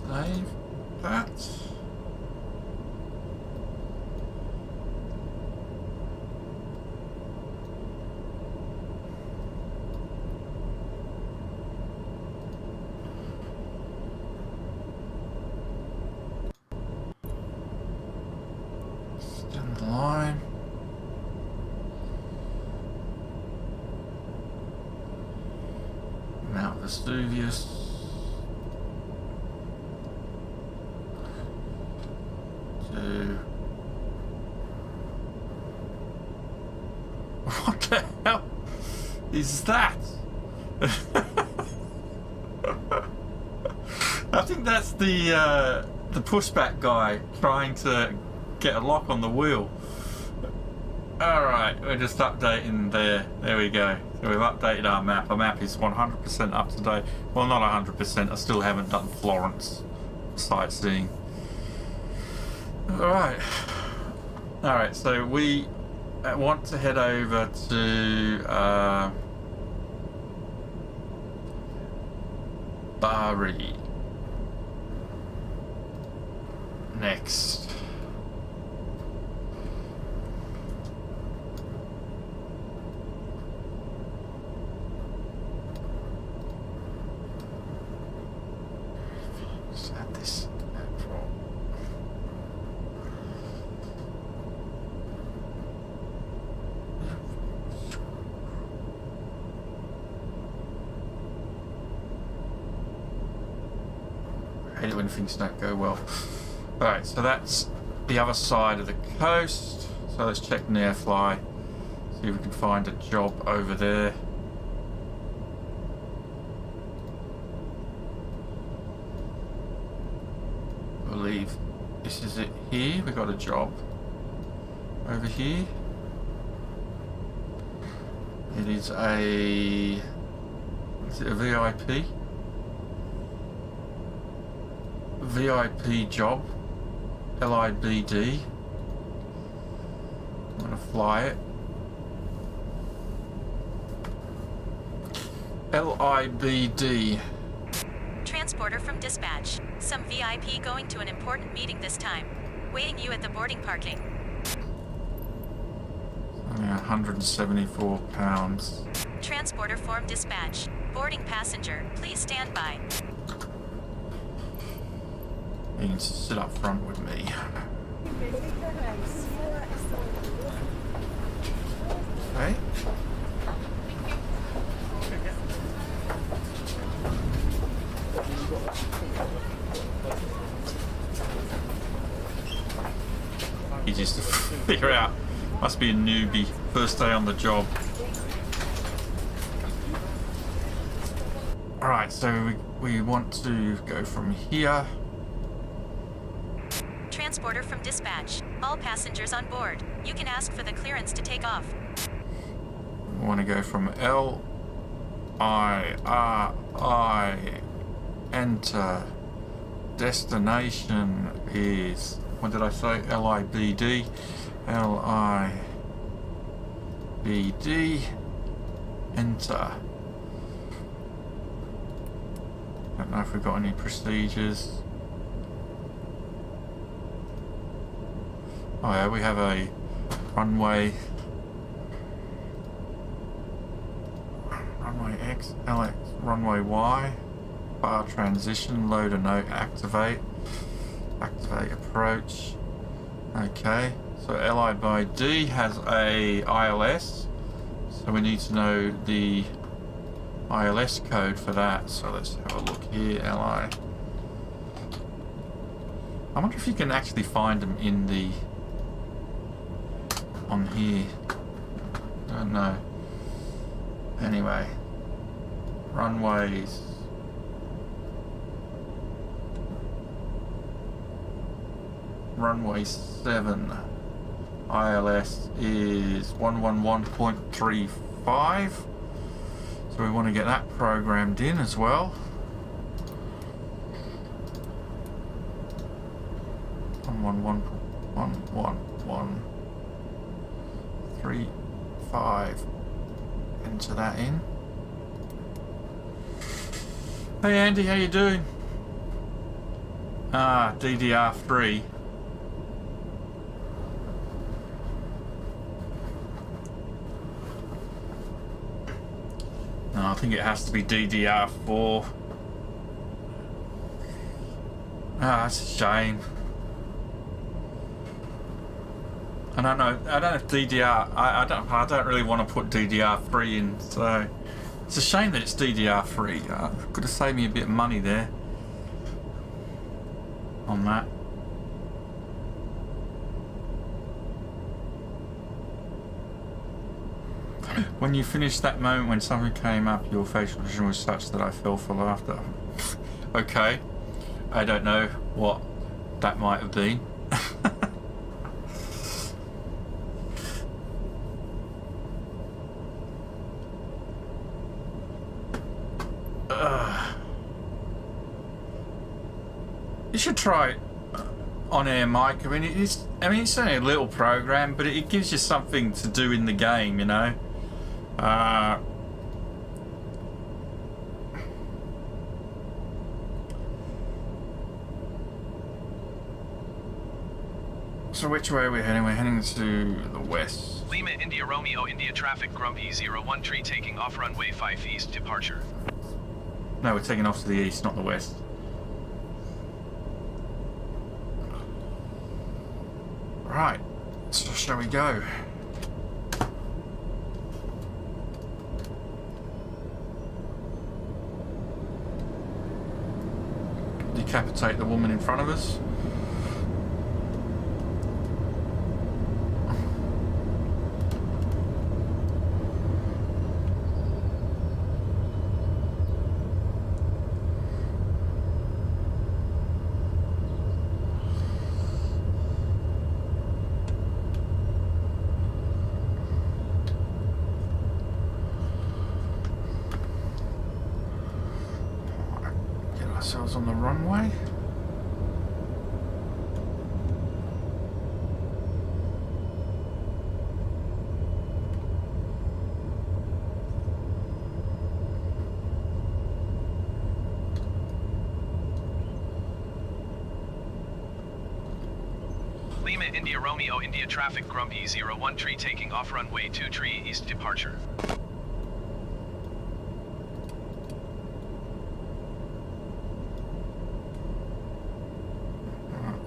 Save that. Stand the line. Mount Vesuvius. What the hell is that? I think that's the pushback guy trying to get a lock on the wheel. Alright, we're just updating there. There we go. So we've updated our map. Our map is 100% up to date. Well, not 100%. I still haven't done Florence sightseeing. Alright, so we want to head over to Bari next. Let's add this airport. I hate it when things don't go well. Alright, so that's the other side of the coast. So let's check NeoFly. See if we can find a job over there. I believe this is it here. We got a job over here. It is a VIP? VIP job. LIBD. I'm gonna fly it. LIBD.
Transporter from dispatch. Some VIP going to an important meeting this time. Waiting you at the boarding parking.
Only 174 pounds.
Transporter form dispatch. Boarding passenger. Please stand by.
You can sit up front with me. Okay. Easy to figure out. Must be a newbie. First day on the job. Alright, so we want to go from here.
Transporter from dispatch. All passengers on board. You can ask for the clearance to take off.
We want to go from LIRI. Enter. Destination is, what did I say? LIBD. LIBD. Enter. Don't know if we've got any procedures. Oh yeah, we have a runway X, LX, runway Y, bar transition, load a note, activate approach. Okay, so LIBD has a ILS, so we need to know the ILS code for that. So let's have a look here. LI. I wonder if you can actually find them in the on here. I don't know. Anyway, runways. Runway 7 ILS is 111.35, so we want to get that programmed in as well. 111.11135. Enter that in. Hey Andy, how you doing? Ah, DDR3. No, I think it has to be DDR4. Ah, that's a shame. I don't know if DDR. I don't really want to put DDR3 in. So it's a shame that it's DDR3. Could have saved me a bit of money there on that. When you finished that moment when something came up, your facial expression was such that I fell for laughter. Okay, I don't know what that might have been. You should try on-air mic. I mean, it's only a little program, but it gives you something to do in the game, you know. So which way are we heading? We're heading to the west.
Lima India Romeo India traffic Grumpy 01 tree taking off runway 5 east departure.
No, we're taking off to the east, not the west. Right, so shall we go? Decapitate the woman in front of us. Ourselves on the runway.
Lima India Romeo India traffic Grumpy 01 tree taking off runway 2 tree east departure.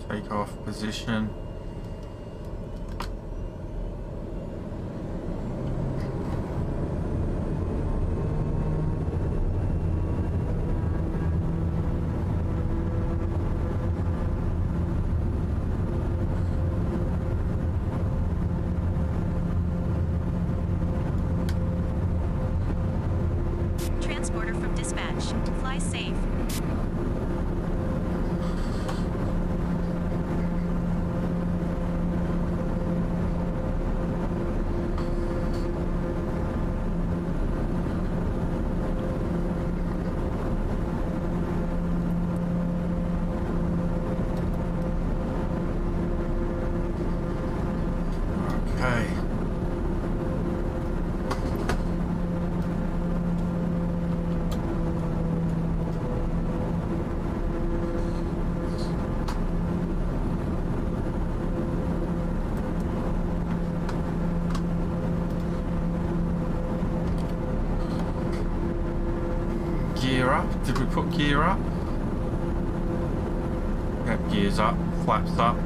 Take off position.
Transporter from dispatch. Fly safe. Gear up. Did we put gear up? Yep, gears up, flaps up.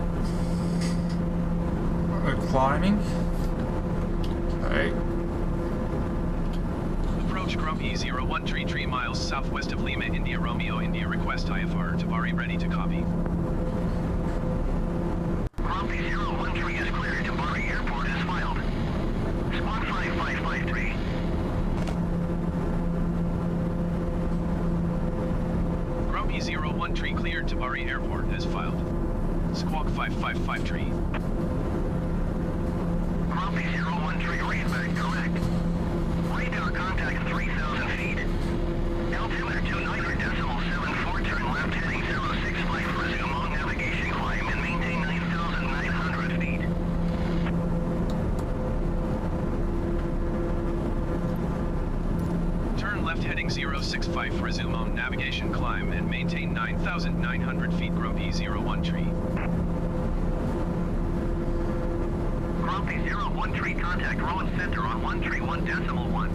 We're climbing. Okay.
Approach Grumpy 01 3 miles southwest of Lima, India Romeo, India. Request IFR Tabari ready to copy.
Grumpy 013 is cleared. Tabari Airport is filed. Squawk 5553.
Grumpy 013 cleared. Tabari Airport as filed. Squawk 5553.
Grumpy 013, read back correct. Radar contact 3,000 feet. Altimeter 29.74, turn left heading 065, resume on navigation climb and maintain 9,900 feet.
Turn left heading 065, resume on navigation climb and maintain 9,900 feet. Grumpy 013.
Grumpy 013, contact Rowan Center on 131.1.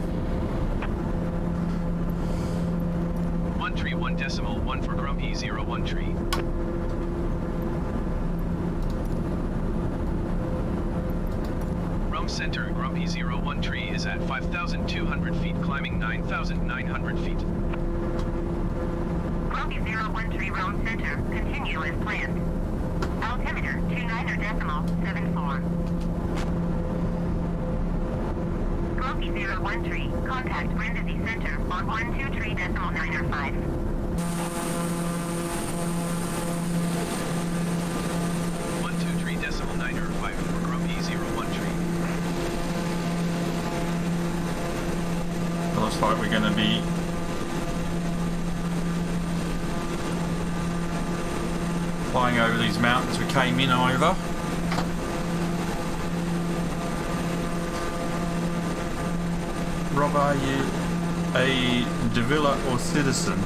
131.1 for Grumpy 013. Rome Center, Grumpy 013 is at 5,200 feet, climbing 9,900 feet.
Grumpy 013, Rowan Center, continue as planned. Altimeter 29.74. Grumpy 013, contact Brindisi Center on 123.905.
123.905 for Grumpy 013.
It looks like we're going to be flying over these mountains we came in over. Rob, are you a Davila or citizen?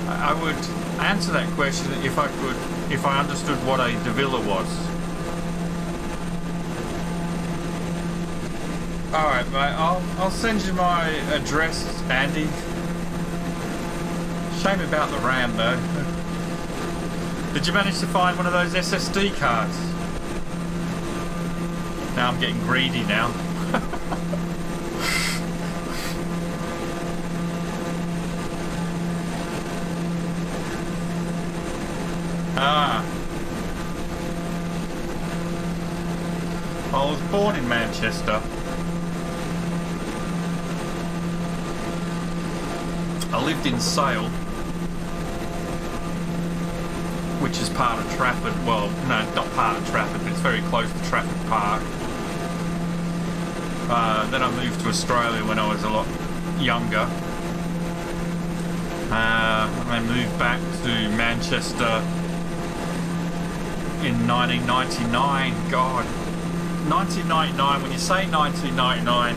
I would answer that question if I understood what a Davila was. Alright, mate, I'll send you my address, Andy. Shame about the RAM though. Did you manage to find one of those SSD cards? Now I'm getting greedy now. I was born in Manchester. I lived in Sale, which is part of Trafford. Well, no, not part of Trafford, but it's very close to Trafford Park. Then I moved to Australia when I was a lot younger. I moved back to Manchester in 1999. God, 1999. When you say 1999,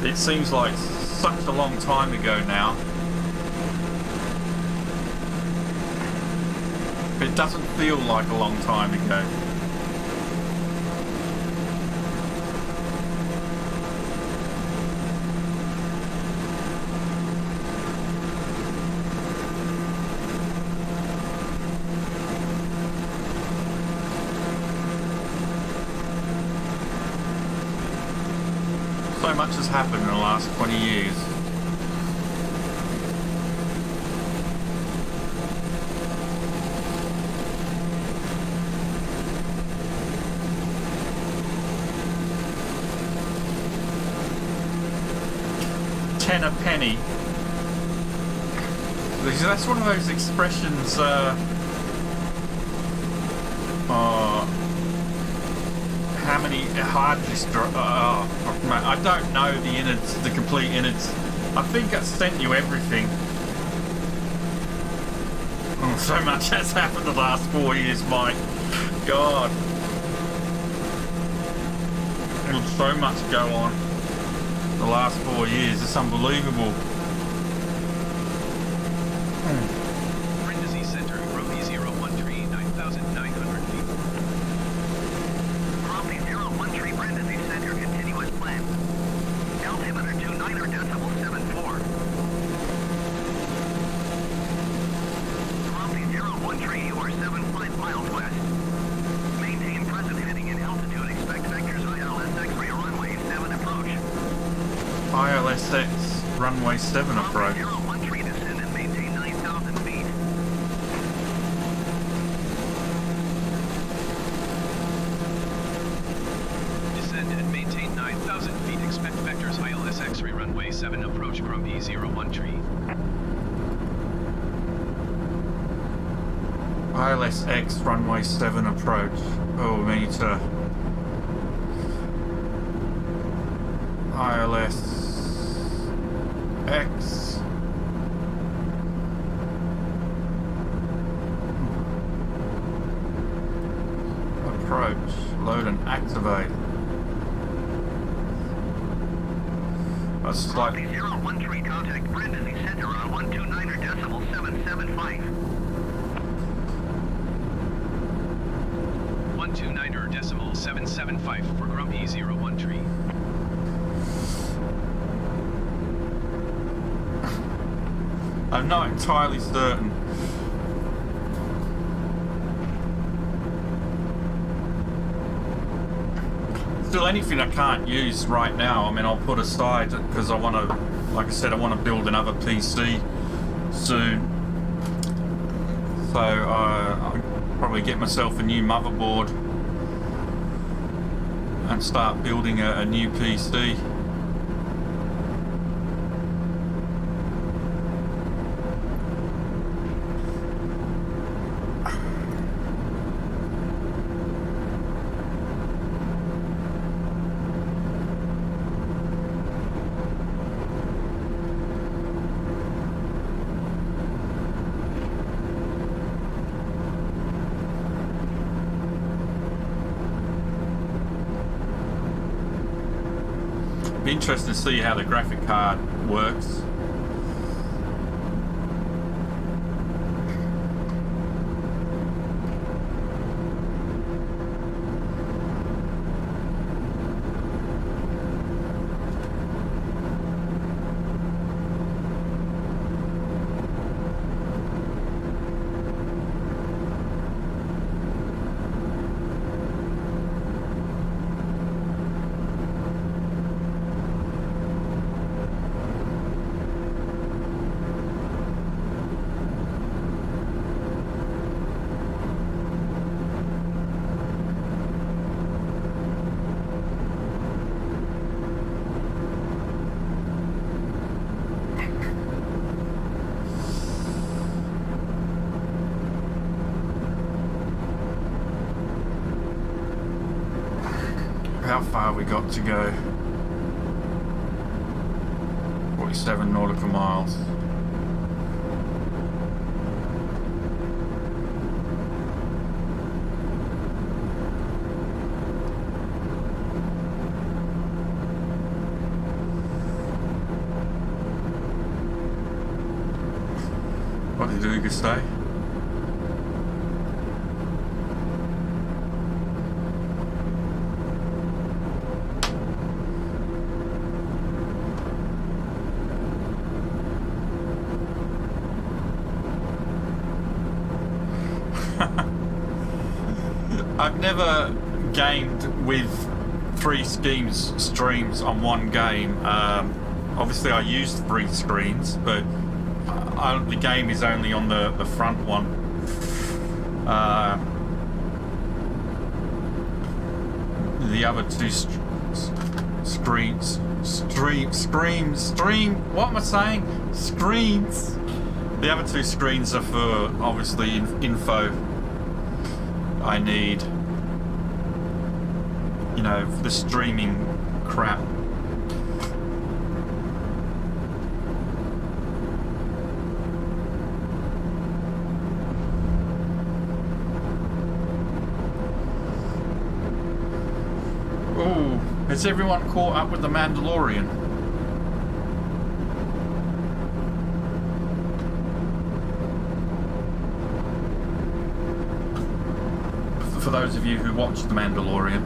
it seems like such a long time ago now. But it doesn't feel like a long time ago. So much has happened in the last 20 years. Ten a penny. That's one of those expressions. How many hard disk drive? I don't know the innards, the complete innards. I think I sent you everything. Oh, so much has happened the last 4 years, Mike. God. There's so much go on the last 4 years. It's unbelievable.
Brindisi Center, Grumpy 013, 9,900 feet.
Grumpy 013, Brindisi Center, continuous plan. Altimeter 29.74. Grumpy 013, you are 75 miles west. Maintain present heading and altitude. Expect vectors ILS X-ray runway 7 approach.
ILS ILSX runway 7 approach.
013, descend and maintain 9,000 feet.
Descend and maintain 9,000 feet. Expect vectors ILSX runway 7 approach Grumpy 01 tree.
ILSX runway 7 approach. Oh, we need to... ILSX. Approach. Load and activate. A slight...
013, contact Brendan, the center on 129.775.
129.775 for Grumpy 01 tree.
I'm not entirely certain. Still, anything I can't use right now, I mean, I'll put aside because I want to, like I said, I want to build another PC soon. So I'll probably get myself a new motherboard and start building a new PC. Be interesting to see how the graphic card works. How far we got to go? 47 nautical miles. What did Uga say? I've never gamed with 3 streams on one game. Obviously I used 3 screens, but the game is only on the front one. The other 2 what am I saying? Screens. The other 2 screens are for obviously info I need, you know, for the streaming crap. Oh, has everyone caught up with the Mandalorian? For those of you who watched The Mandalorian.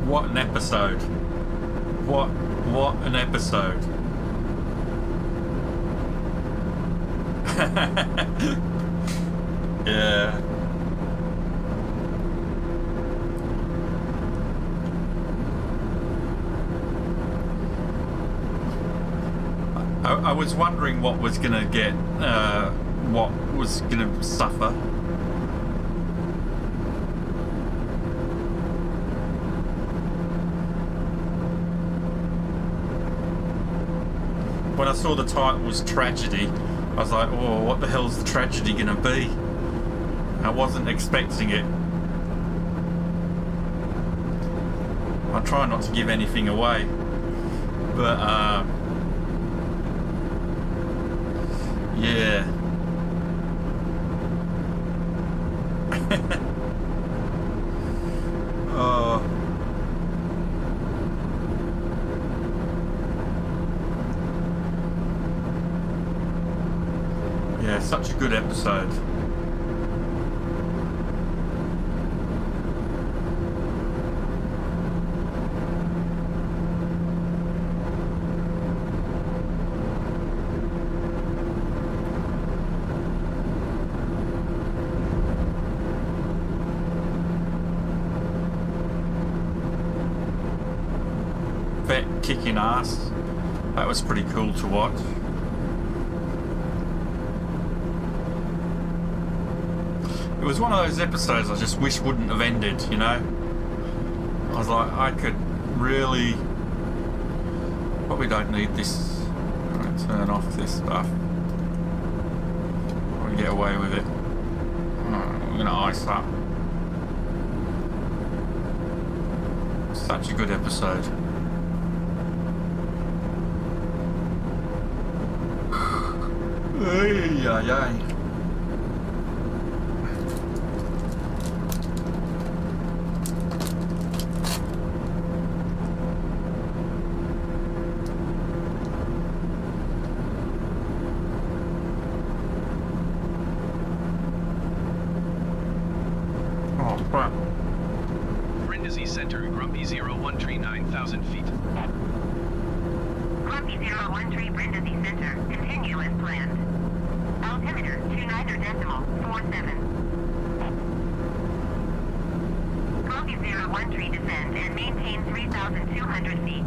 What an episode. What What an episode. Yeah. I was wondering what was gonna get, what was gonna suffer. When I saw the title was Tragedy, I was like, oh, what the hell's the tragedy gonna be? I wasn't expecting it. I try not to give anything away, but yeah. Oh. Yeah, such a good episode. Vet kicking ass. That was pretty cool to watch. It was one of those episodes I just wish wouldn't have ended, you know? I was like, I could really... Probably don't need this. I'm going to turn off this stuff. I'm going to get away with it. I'm going to ice up. Such a good episode. Ay, ay, ay. Oh, crap.
Brindisi Center, Grumpy 01 tree 9,000 feet.
Grumpy 01 tree Brindisi Center. Continue as planned. Altimeter 29.47. Grumpy 01 tree descend and maintain 3,200 feet.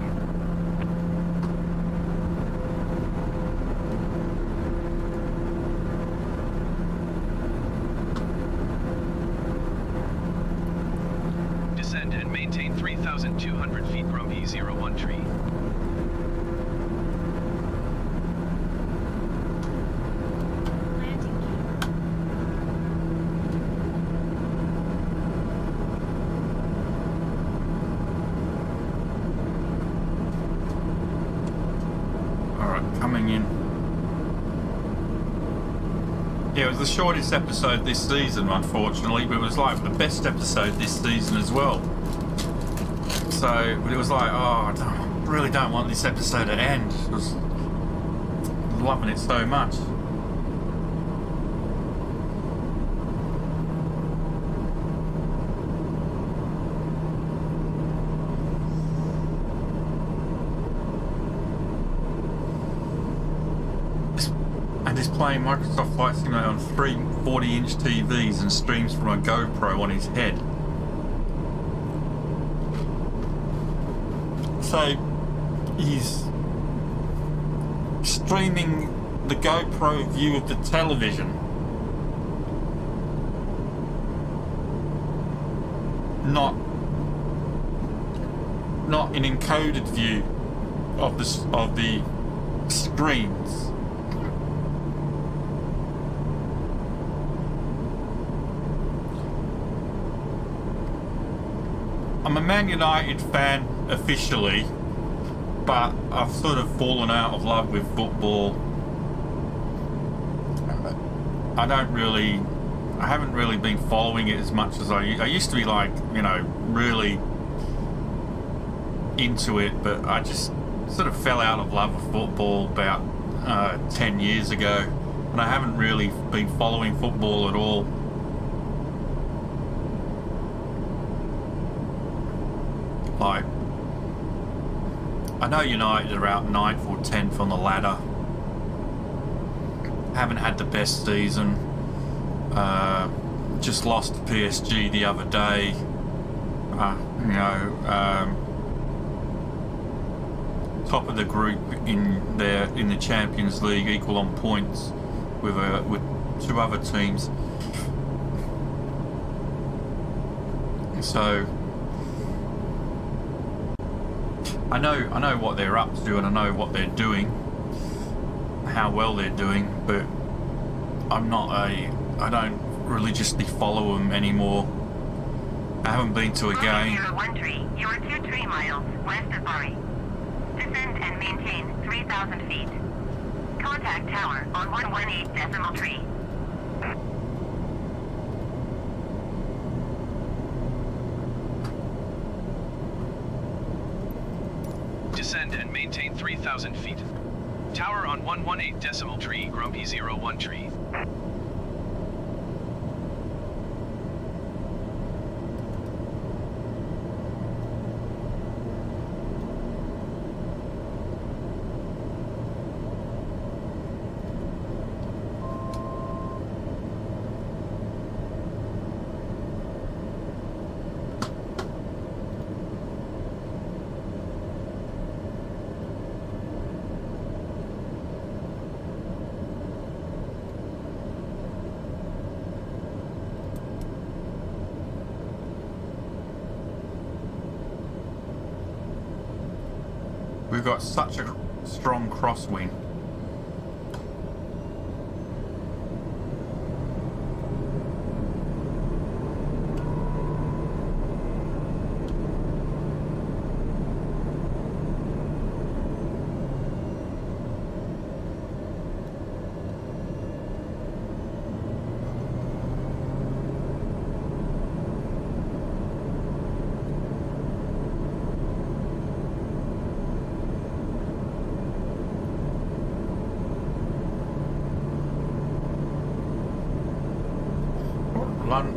Descend and maintain 3,200 feet. Grumpy 01 tree.
Landing gear.
Alright, coming in. Yeah, it was the shortest episode this season, unfortunately, but it was like the best episode this season as well. So, but it was like, oh, I really don't want this episode to end. I was loving it so much. And he's playing Microsoft Flight Simulator on 3 40-inch TVs and streams from a GoPro on his head. So he's streaming the GoPro view of the television, not an encoded view of the screens. I'm a Man United fan officially, but I've sort of fallen out of love with football. I haven't really been following it as much as I used to be, like, you know, really into it, but I just sort of fell out of love with football about 10 years ago, and I haven't really been following football at all. Like, I know United are out 9th or 10th on the ladder. Haven't had the best season. Just lost to PSG the other day. Top of the group in the Champions League, equal on points with 2 other teams. So I know what they're up to, and I know what they're doing, how well they're doing, but I don't religiously follow them anymore. I haven't been to a game.
013, you are 23 miles west of Bari. Descend and maintain 3,000 feet. Contact tower on 118.3.
Descend and maintain 3,000 feet. Tower on 118.3, Grumpy 013.
We've got such a strong crosswind.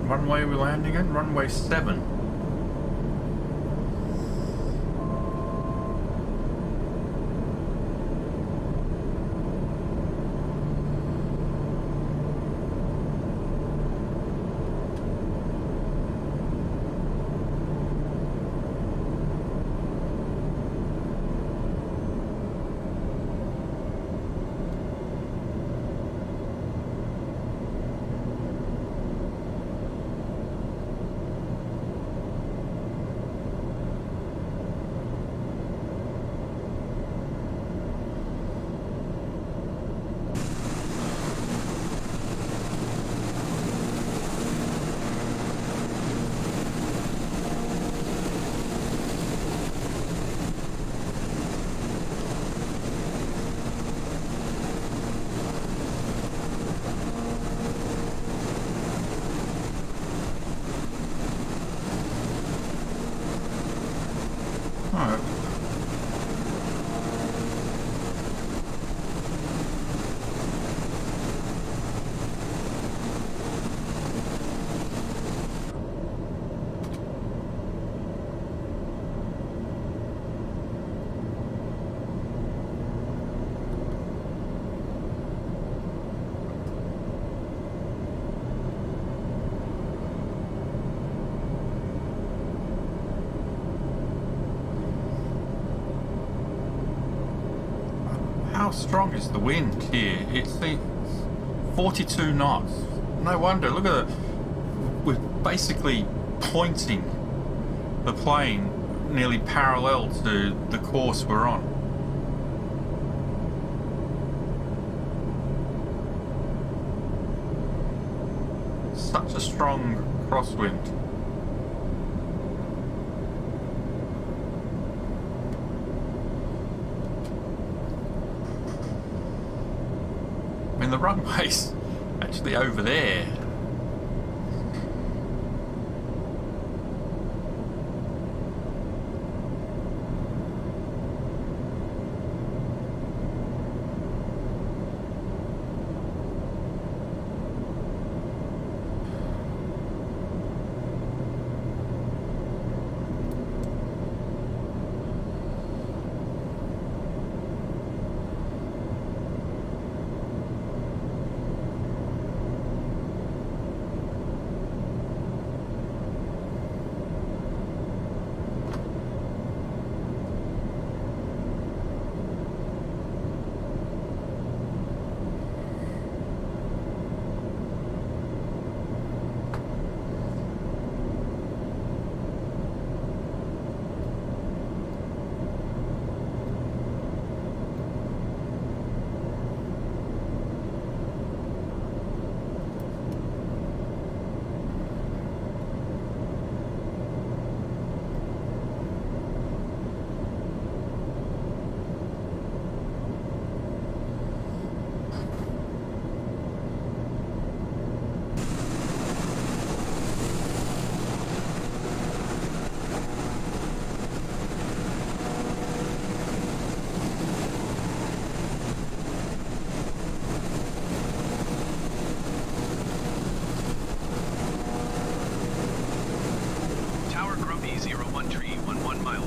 Runway we're landing in? Runway 7. How strong is the wind here? It's the 42 knots. No wonder. Look at it. We're basically pointing the plane nearly parallel to the course we're on. Such a strong crosswind. I mean, the runway's actually over there.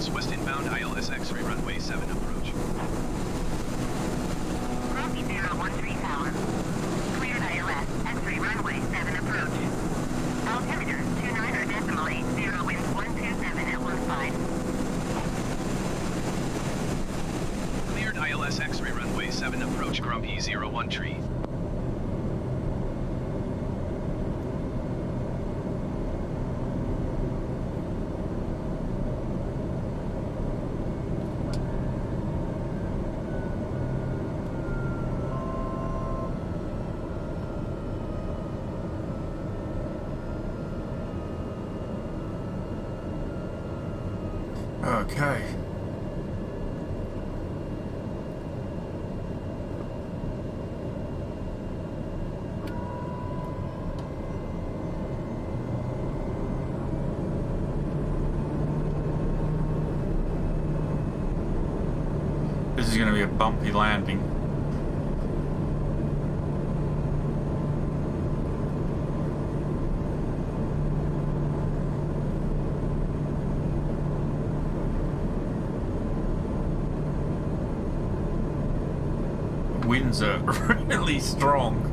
miles west inbound ILS X-ray runway 7 approach.
Copy 013 Tower. Cleared ILS, X-ray runway 7 approach. Altimeter 29.80, winds 127 at 15.
Cleared ILS X-ray runway 7 approach Grumpy 01 tree.
Okay. This is going to be a bumpy landing. Winds are really strong.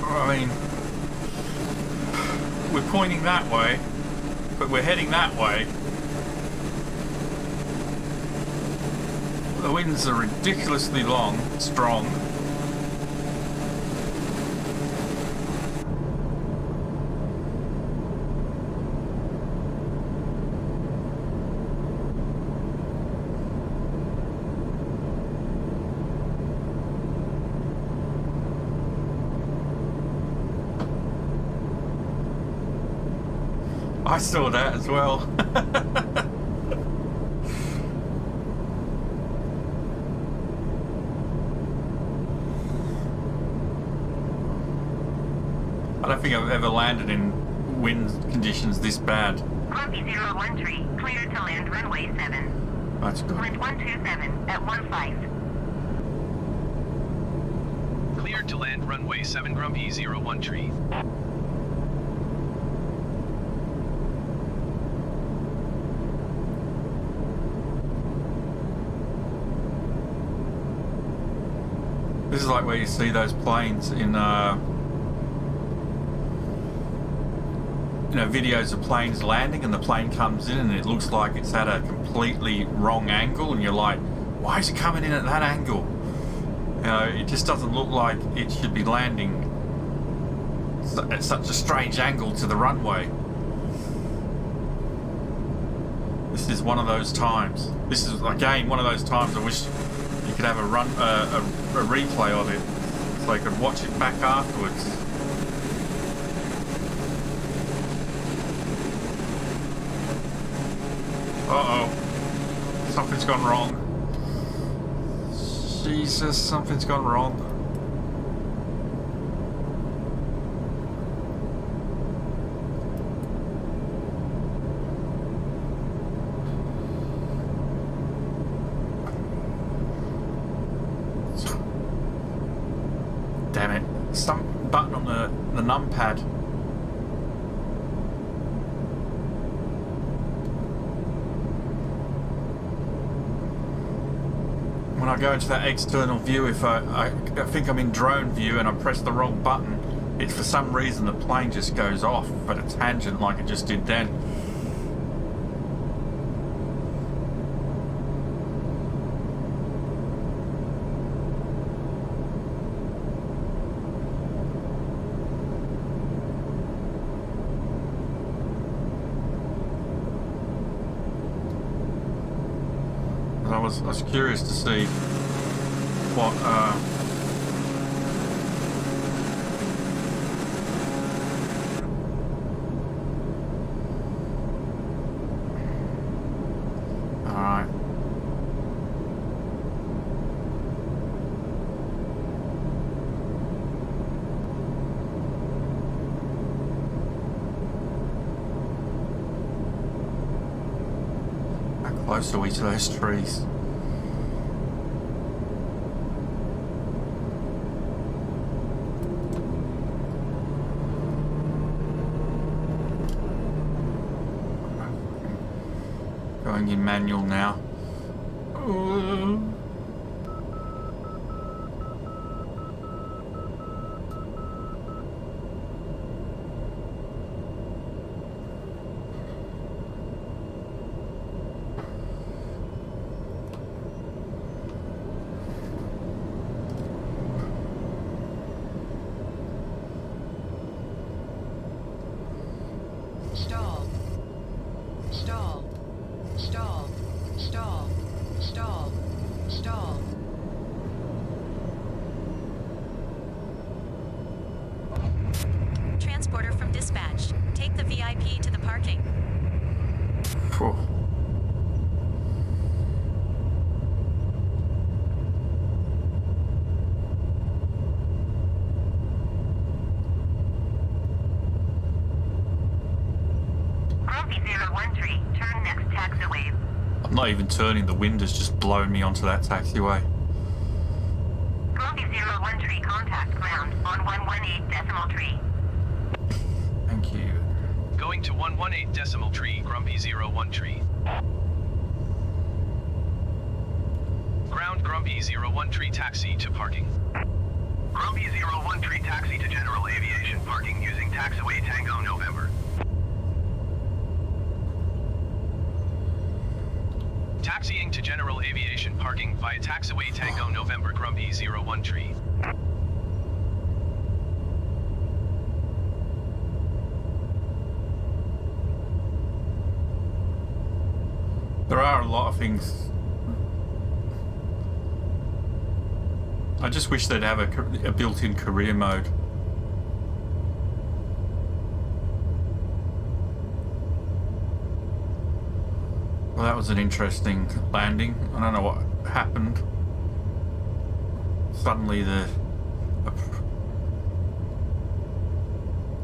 I mean, we're pointing that way, but we're heading that way. The winds are ridiculously strong. I saw that as well. I don't think I've ever landed in wind conditions this bad.
Grumpy 013, cleared to land runway 7.
That's good.
Wind 127 at 15.
Cleared to land runway 7 Grumpy 01 tree.
This is like where you see those planes in videos of planes landing, and the plane comes in and it looks like it's at a completely wrong angle, and you're like, why is it coming in at that angle? It just doesn't look like it should be landing at such a strange angle to the runway. This is one of those times. This is again one of those times I wish you could have a replay of it so I could watch it back afterwards. Uh-oh. Something's gone wrong. Jesus, something's gone wrong. Damn it. Some button on the numpad. When I go into that external view, if I think I'm in drone view and I press the wrong button, it's for some reason the plane just goes off at a tangent like it just did then. I was curious to see what alright. How close are we to those trees? Going in manual now.
Stall. Stall. Stall. Stall. Stall. Stall.
Transporter from dispatch. Take the VIP to the parking.
Phew.
Grumpy 013, turn next taxiway.
I'm not even turning, the wind has just blown me onto that taxiway.
Grumpy 013, contact ground on 118.3.
Thank you.
Going to 118.3, Grumpy 013. Ground Grumpy 013 taxi to parking.
Grumpy 013, taxi to general aviation parking using taxiway Tango November.
Taxiing to general aviation parking via taxiway Tango November Grumpy 013.
There are a lot of things. I just wish they'd have a built-in career mode. Well, that was an interesting landing. I don't know what happened. Suddenly the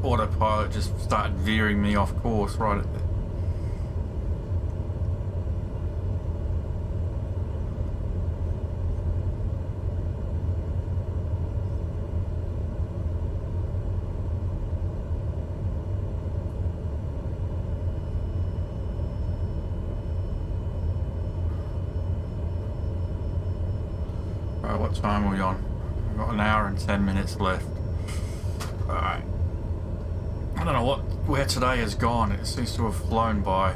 autopilot just started veering me off course right at the... Right, what time are we on? We've got an hour and 10 minutes left. Alright. I don't know where today has gone. It seems to have flown by.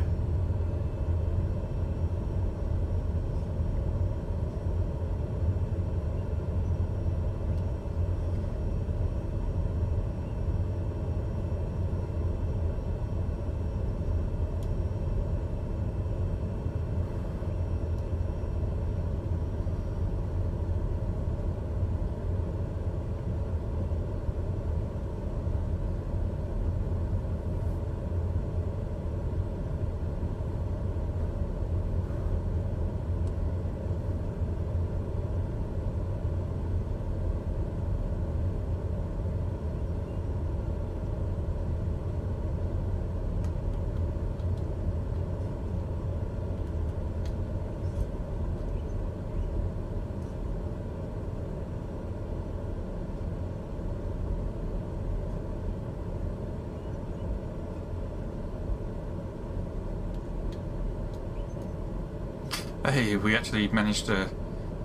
Hey, we actually managed to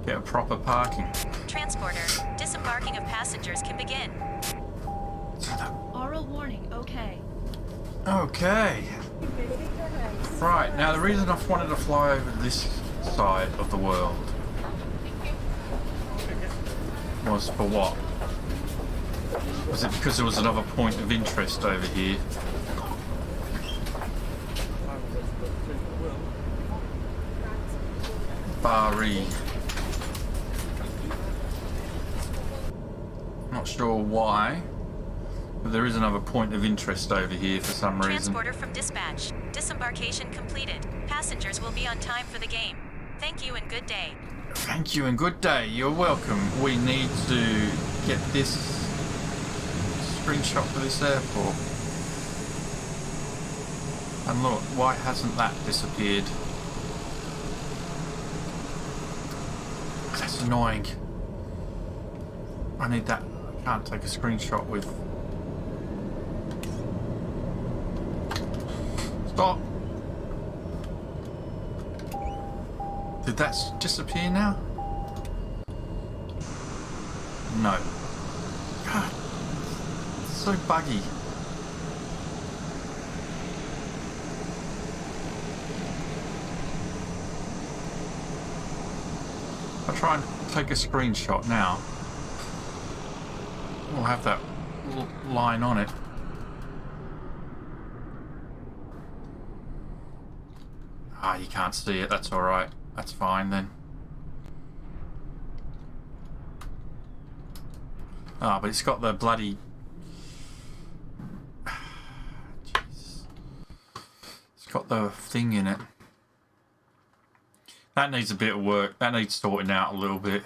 get a proper parking.
Transporter, disembarking of passengers can begin.
Oral warning, okay.
Okay. Right, now the reason I wanted to fly over this side of the world was for what? Was it because there was another point of interest over here? Bari. Not sure why, but there is another point of interest over here for some reason.
Transporter from dispatch. Disembarkation completed. Passengers will be on time for the game. Thank you and good day.
Thank you and good day. You're welcome. We need to get this screenshot for this airport. And look, why hasn't that disappeared? That's annoying. I need that. I can't take a screenshot with... Stop! Did that disappear now? No. God, it's so buggy. I'll try and take a screenshot now. We'll have that line on it. Ah, you can't see it. That's alright. That's fine then. Ah, but it's got the bloody... Jeez. It's got the thing in it. That needs a bit of work. That needs sorting out a little bit.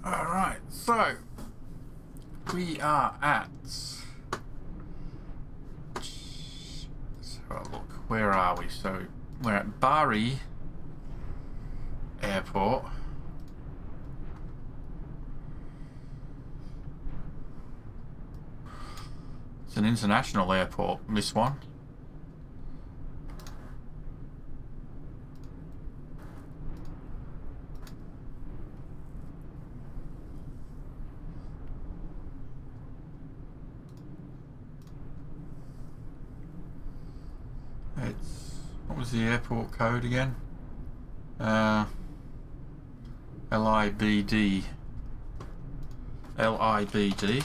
Alright, so we are at... Let's have a look. Where are we? So we're at Bari Airport. It's an international airport, this one. What was the airport code again? LIBD. LIBD.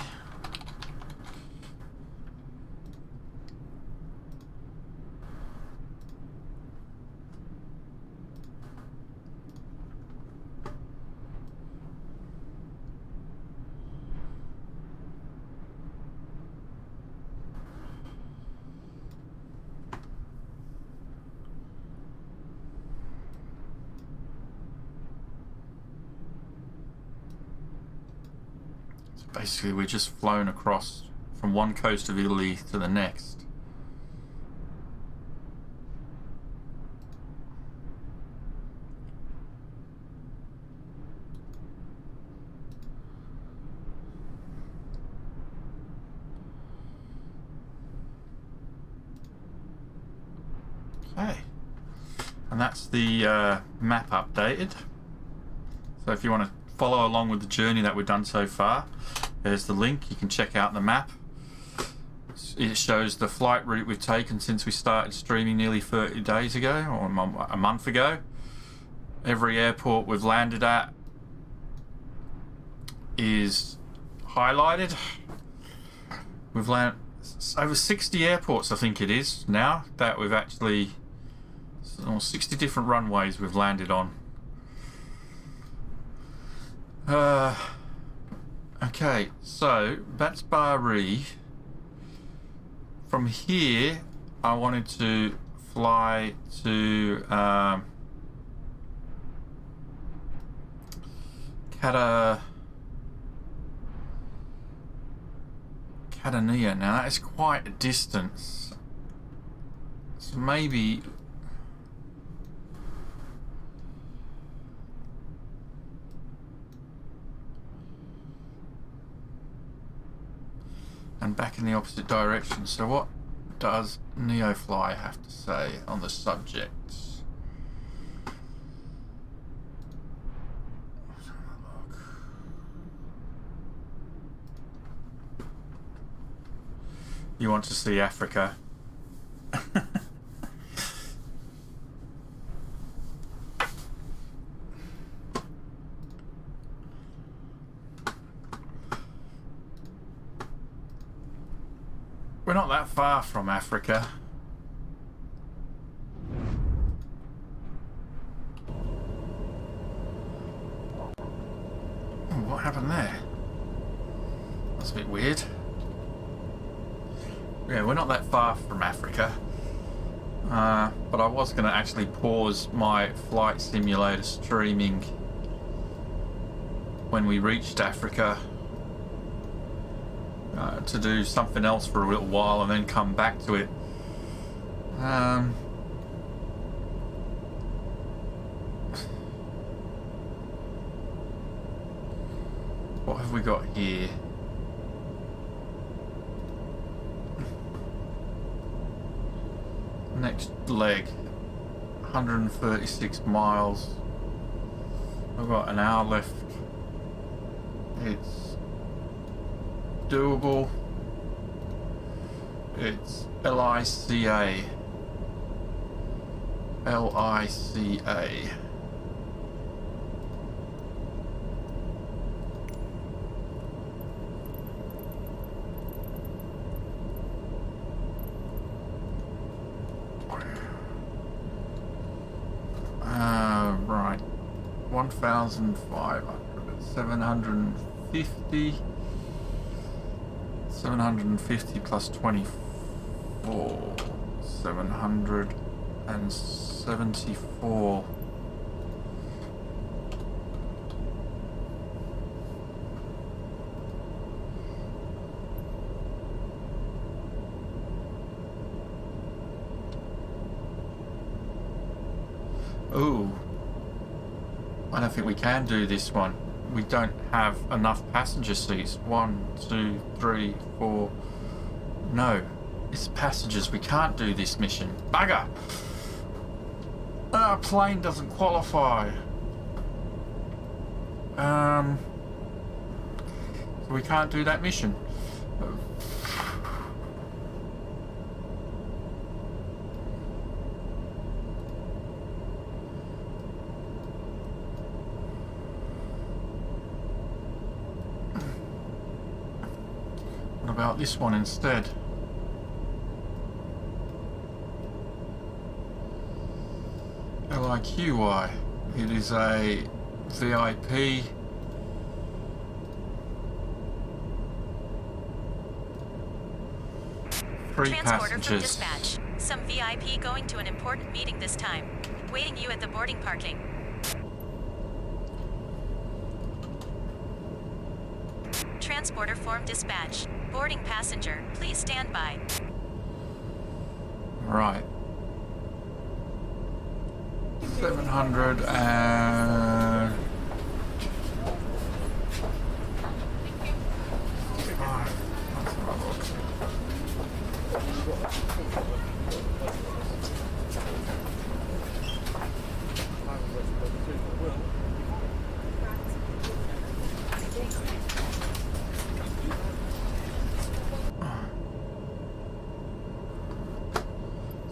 Basically, we're just flown across from one coast of Italy to the next. Okay. And that's the map updated. So if you want to follow along with the journey that we've done so far, there's the link. You can check out the map. It shows the flight route we've taken since we started streaming nearly 30 days ago, or a month ago. Every airport we've landed at is highlighted. We've landed over 60 airports, I think it is now, that we've actually, 60 different runways we've landed on. Okay, so that's Bari. From here, I wanted to fly to Catania. Now that is quite a distance. So maybe. And back in the opposite direction. So what does NeoFly have to say on the subject? You want to see Africa? We're not that far from Africa. Oh, what happened there? That's a bit weird. Yeah, we're not that far from Africa. But I was going to actually pause my flight simulator streaming when we reached Africa to do something else for a little while and then come back to it. What have we got here? Next leg, 136 miles. I've got an hour left. It's doable. It's LICA. LICA. Right. 1,500, 750. 750 plus 24. 774. Ooh. I don't think we can do this one. We don't have enough passenger seats. 1, 2, 3, 4. No. It's passengers. We can't do this mission. Bugger! Our plane doesn't qualify. So we can't do that mission. What about this one instead? LIQY. It is a VIP. Three
Transporter from
passengers.
dispatch. Some VIP going to an important meeting this time. Waiting you at the boarding parking. Transporter form dispatch. Boarding passenger. Please stand by.
Right. 700 and... Let's have a look.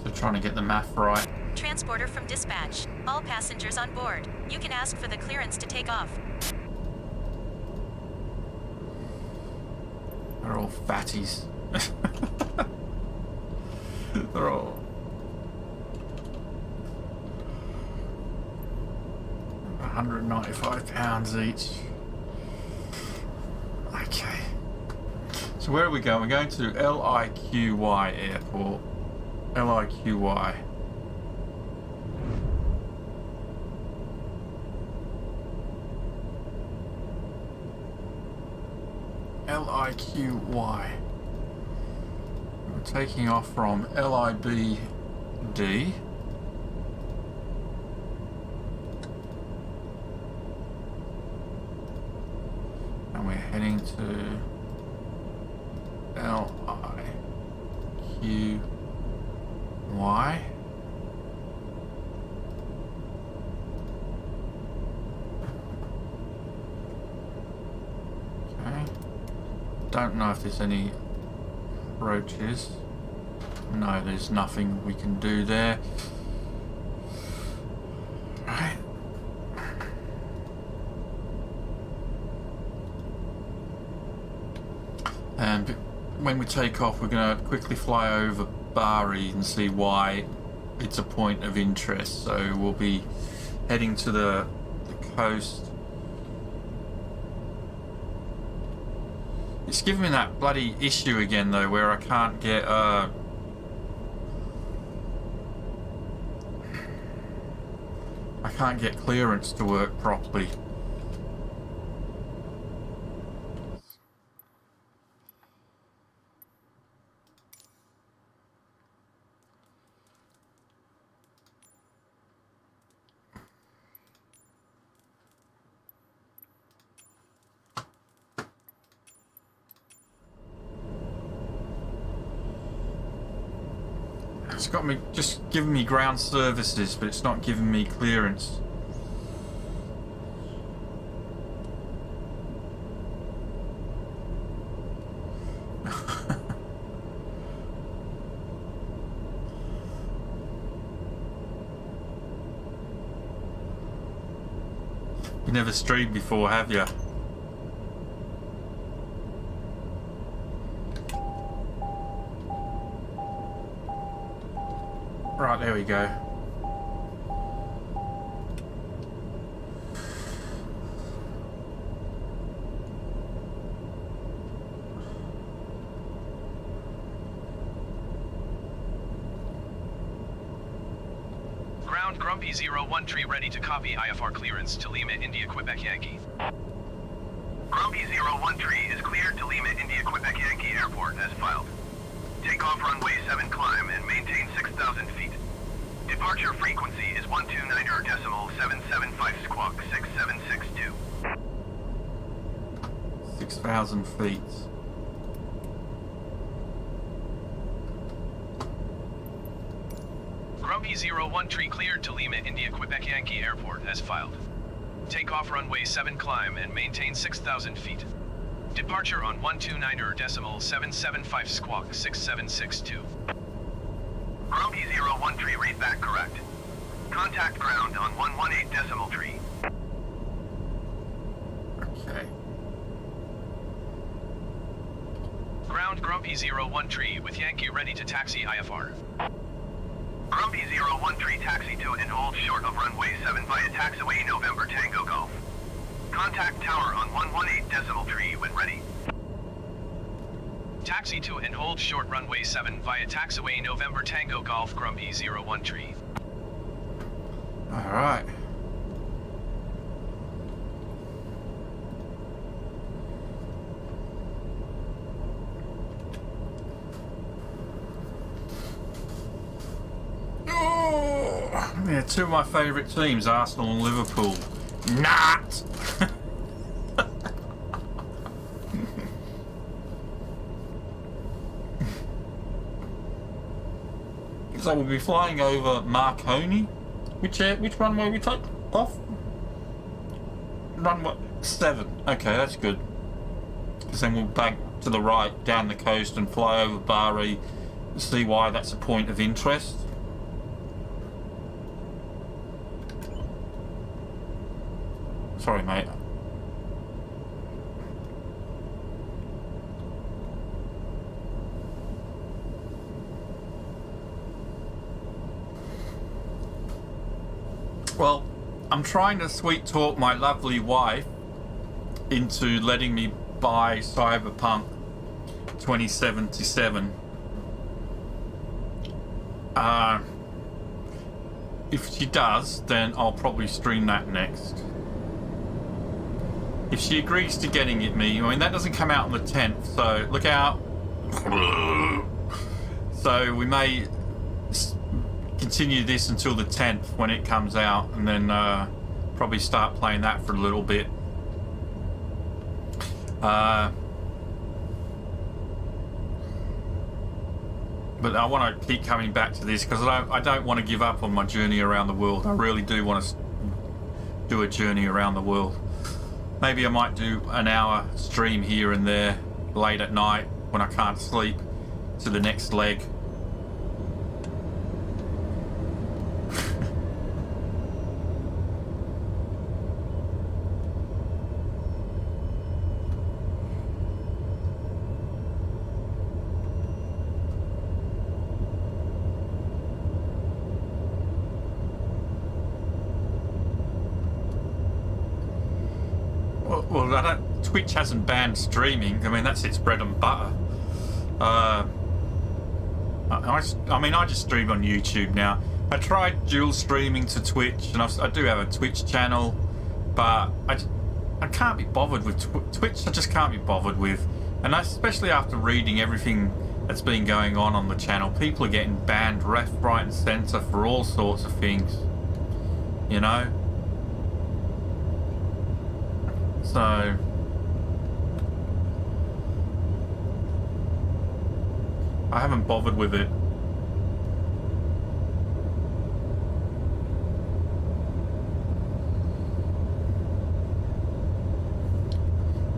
So trying to get the math right.
Transporter from dispatch. All passengers on board. You can ask for the clearance to take off.
They're all fatties. They're all... £195 each. Okay. So where are we going? We're going to LIQY Airport. LIQY. LIQY. We're taking off from LIBD. And we're heading to LIQY. Okay. Don't know if there's any roaches. No, there's nothing we can do there. Right. And when we take off, we're going to quickly fly over Bari and see why it's a point of interest. So we'll be heading to the coast. It's giving me that bloody issue again though, where I can't get can't get clearance to work properly. It's got me just giving me ground services, but it's not giving me clearance. You never streamed before, have you? Right, there we go.
Ground Grumpy 01 tree ready to copy IFR clearance to Lima, India, Quebec Yankee.
Grumpy 01 tree is cleared to Lima, India, Quebec Yankee Airport as filed. Take off runway 7 climb and maintain 6,000 feet. Departure frequency is 129.775 squawk 6762.
6,000 feet.
Grumpy 01 tree cleared to Lima, India, Quebec Yankee Airport as filed. Take off runway 7 climb and maintain 6,000 feet. Departure on 129.775 squawk 6762.
Grumpy 01 tree read back correct. Contact ground on 118 decimal tree.
Okay.
Ground Grumpy 01 tree with Yankee ready to taxi IFR.
Grumpy 01 tree taxi to and hold short of runway 7 via taxiway November Tango Golf. Contact tower on 118 decimal tree when ready.
Taxi to and hold short runway 7 via taxiway November Tango Golf Grumpy 01 tree.
Alright. Oh, yeah, two of my favourite teams, Arsenal and Liverpool. Not! So we'll be flying over Marconi. Which runway we take off? Runway 7. Okay, that's good. Because then we'll bank to the right down the coast and fly over Bari. See why that's a point of interest. Sorry, mate. Well, I'm trying to sweet talk my lovely wife into letting me buy Cyberpunk 2077. If she does, then I'll probably stream that next. If she agrees to getting it me, I mean that doesn't come out on the 10th, so look out. So we may continue this until the 10th when it comes out, and then probably start playing that for a little bit. But I want to keep coming back to this because I don't want to give up on my journey around the world. I really do want to do a journey around the world. Maybe I might do an hour stream here and there late at night when I can't sleep to the next leg. Well, Twitch hasn't banned streaming. I mean, that's its bread and butter. I mean, I just stream on YouTube now. I tried dual streaming to Twitch, and I do have a Twitch channel, but I can't be bothered with Twitch. I just can't be bothered with, and especially after reading everything that's been going on the channel. People are getting banned left, right, and centre for all sorts of things, you know. So I haven't bothered with it.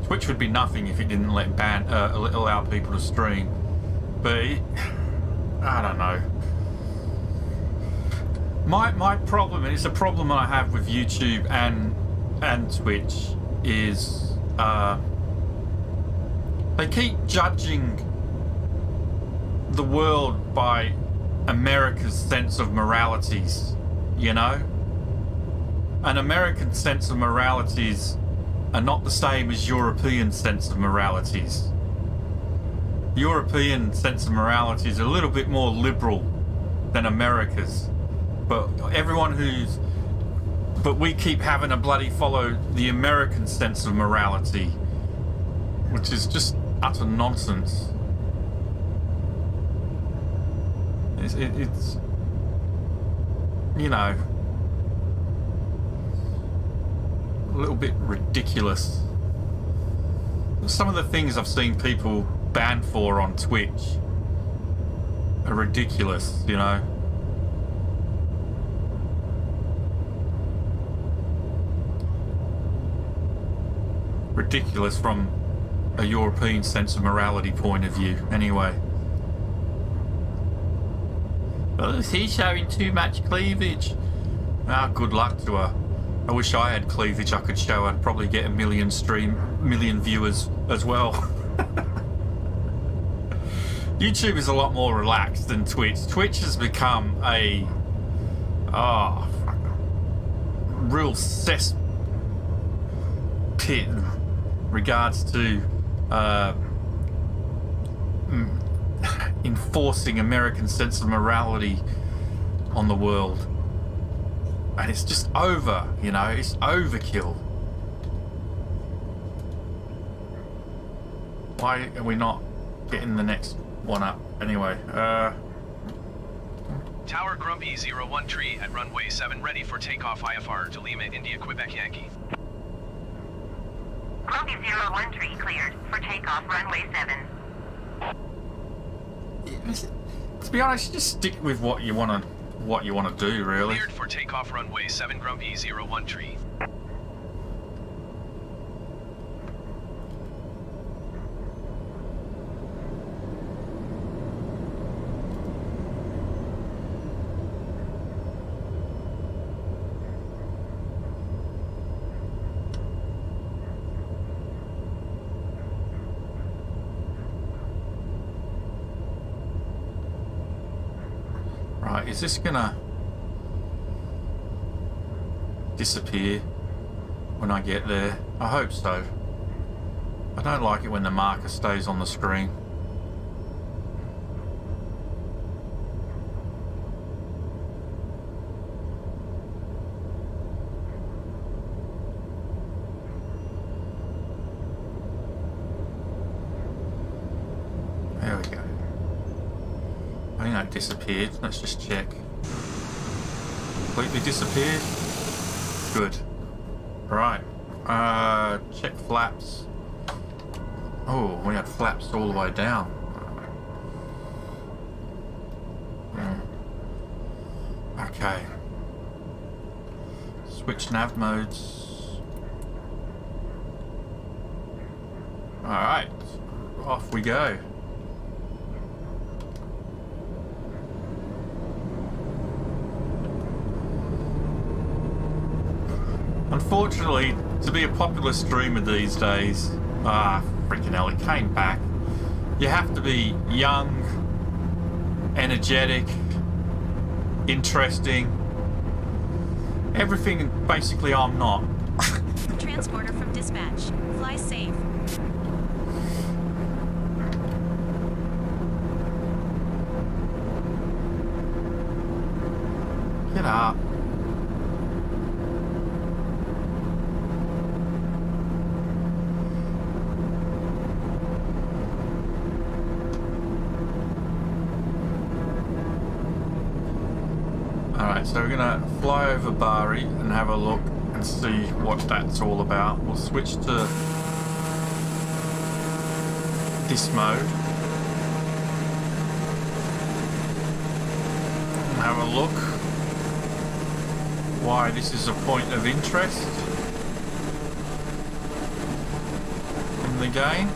Twitch would be nothing if it didn't let allow people to stream, but I don't know. My problem, and it's a problem I have with YouTube and Twitch, is they keep judging the world by America's sense of moralities, you know? An American sense of moralities are not the same as European sense of moralities. European sense of morality is a little bit more liberal than America's, but but we keep having to bloody follow the American sense of morality, which is just utter nonsense. It's you know, a little bit ridiculous. Some of the things I've seen people banned for on Twitch are ridiculous, you know. Ridiculous from a European sense of morality point of view, anyway. Oh, he's showing too much cleavage. Ah, good luck to her. I wish I had cleavage I could show. I'd probably get a million viewers as well. YouTube is a lot more relaxed than Twitch. Twitch has become a real cesspit in regards to enforcing American sense of morality on the world. And it's just over, you know, it's overkill. Why are we not getting the next one up? Anyway,
Tower Grumpy 01 tree at runway 7 ready for takeoff IFR to Lima, India, Quebec Yankee.
Grumpy 01 tree cleared for takeoff runway 7.
to be honest, just stick with what you want to do, really.
Cleared for takeoff runway 7 Grumpy 01 tree.
Right, is this gonna disappear when I get there? I hope so. I don't like it when the marker stays on the screen. There we go. I think that disappeared. Let's just check. Completely disappeared. Good. Right. Check flaps. Oh, we had flaps all the way down. Okay. Switch nav modes. Alright. Off we go. Unfortunately, to be a popular streamer these days, freaking hell, it came back. You have to be young, energetic, interesting. Everything basically I'm not.
Transporter from dispatch. Fly safe.
Get up. Alright, so we're gonna fly over Bari and have a look and see what that's all about. We'll switch to this mode and have a look why this is a point of interest in the game.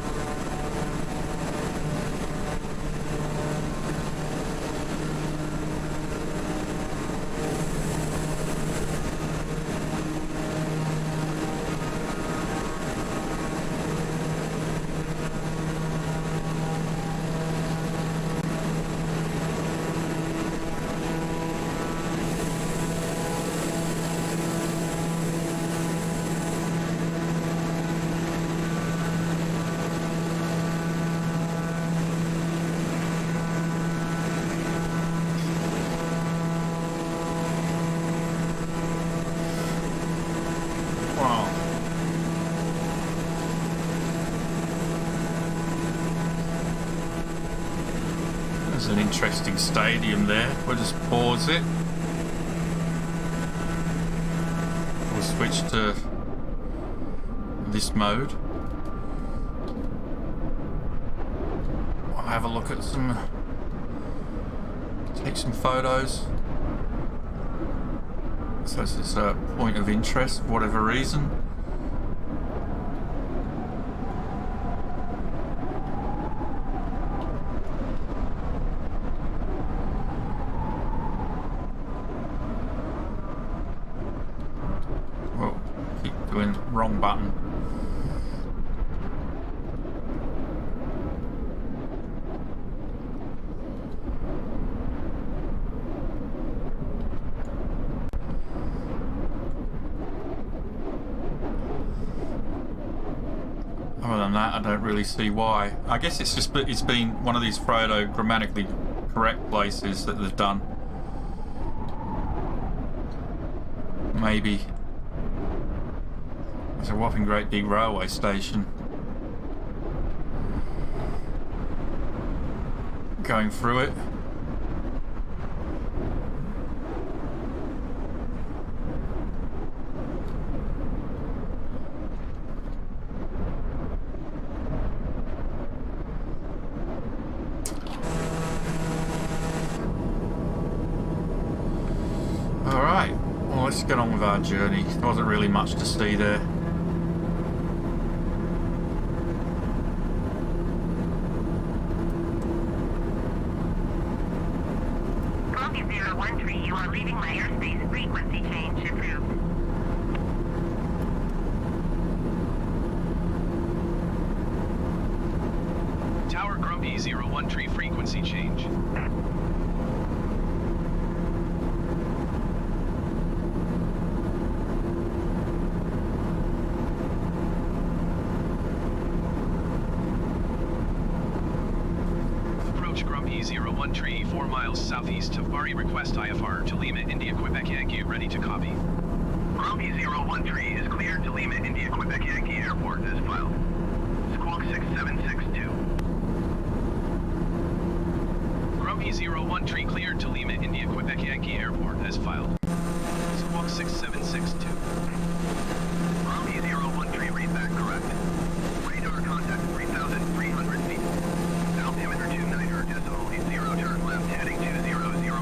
There's an interesting stadium there. We'll just pause it. We'll switch to this mode. I'll have a look at take some photos. So it's a point of interest for whatever reason. Wrong button. Other than that, I don't really see why. I guess it's been one of these Frodo grammatically correct places that they've done. Maybe. It's a whopping great big railway station. Going through it. Alright, well let's get on with our journey. There wasn't really much to see there.
You are leaving my airspace. Frequency change approved.
Tower Grumpy 01 tree frequency change. Approach Grumpy 01 tree 4 miles southeast of Bari. Request IFR to Lima, India, Quebec Yankee. Ready to copy.
Grumpy 01 tree is cleared to Lima, India, Quebec Yankee Airport as filed. Squawk 6762.
Grumpy 01 tree cleared to Lima, India, Quebec Yankee Airport as filed. Squawk 6762.
Grumpy 01 tree read back correct. Radar contact 3,300 feet. Altimeter 29 decimal 0, turn left heading 200,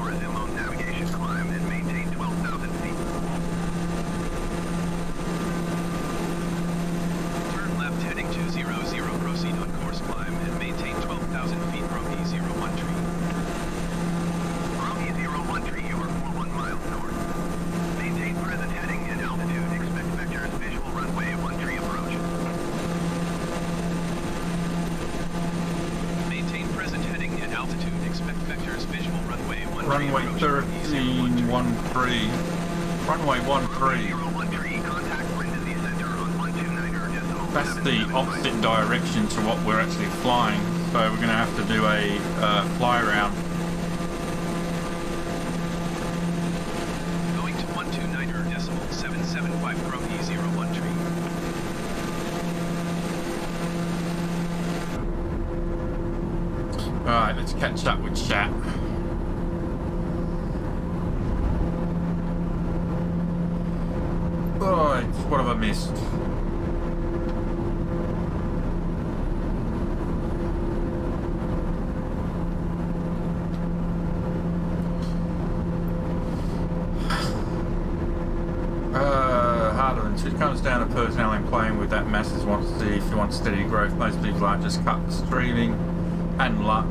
resume on navigation climb and maintain 12,000 feet.
Turn left heading 200, proceed on course climb and maintain 12,000 feet. Grumpy 01 tree.
Grumpy 01 tree, you are 41 miles north. Maintain present heading and altitude. Expect vectors visual runway 1 tree approach.
Maintain present heading and altitude. Expect vectors visual runway 1 tree
Runway
approach.
1313. Runway 13.
01 tree, contact Brindisi Center on 129 decimal.
That's the opposite direction to what we're actually flying, so we're going to have to do a fly around.
775 from E01 tree.
Alright, let's catch up with chat. Oh, what have I missed? Harder than two. It comes down to personality playing with that masses wants to see if you want steady growth. Most people aren't just cut streaming and luck.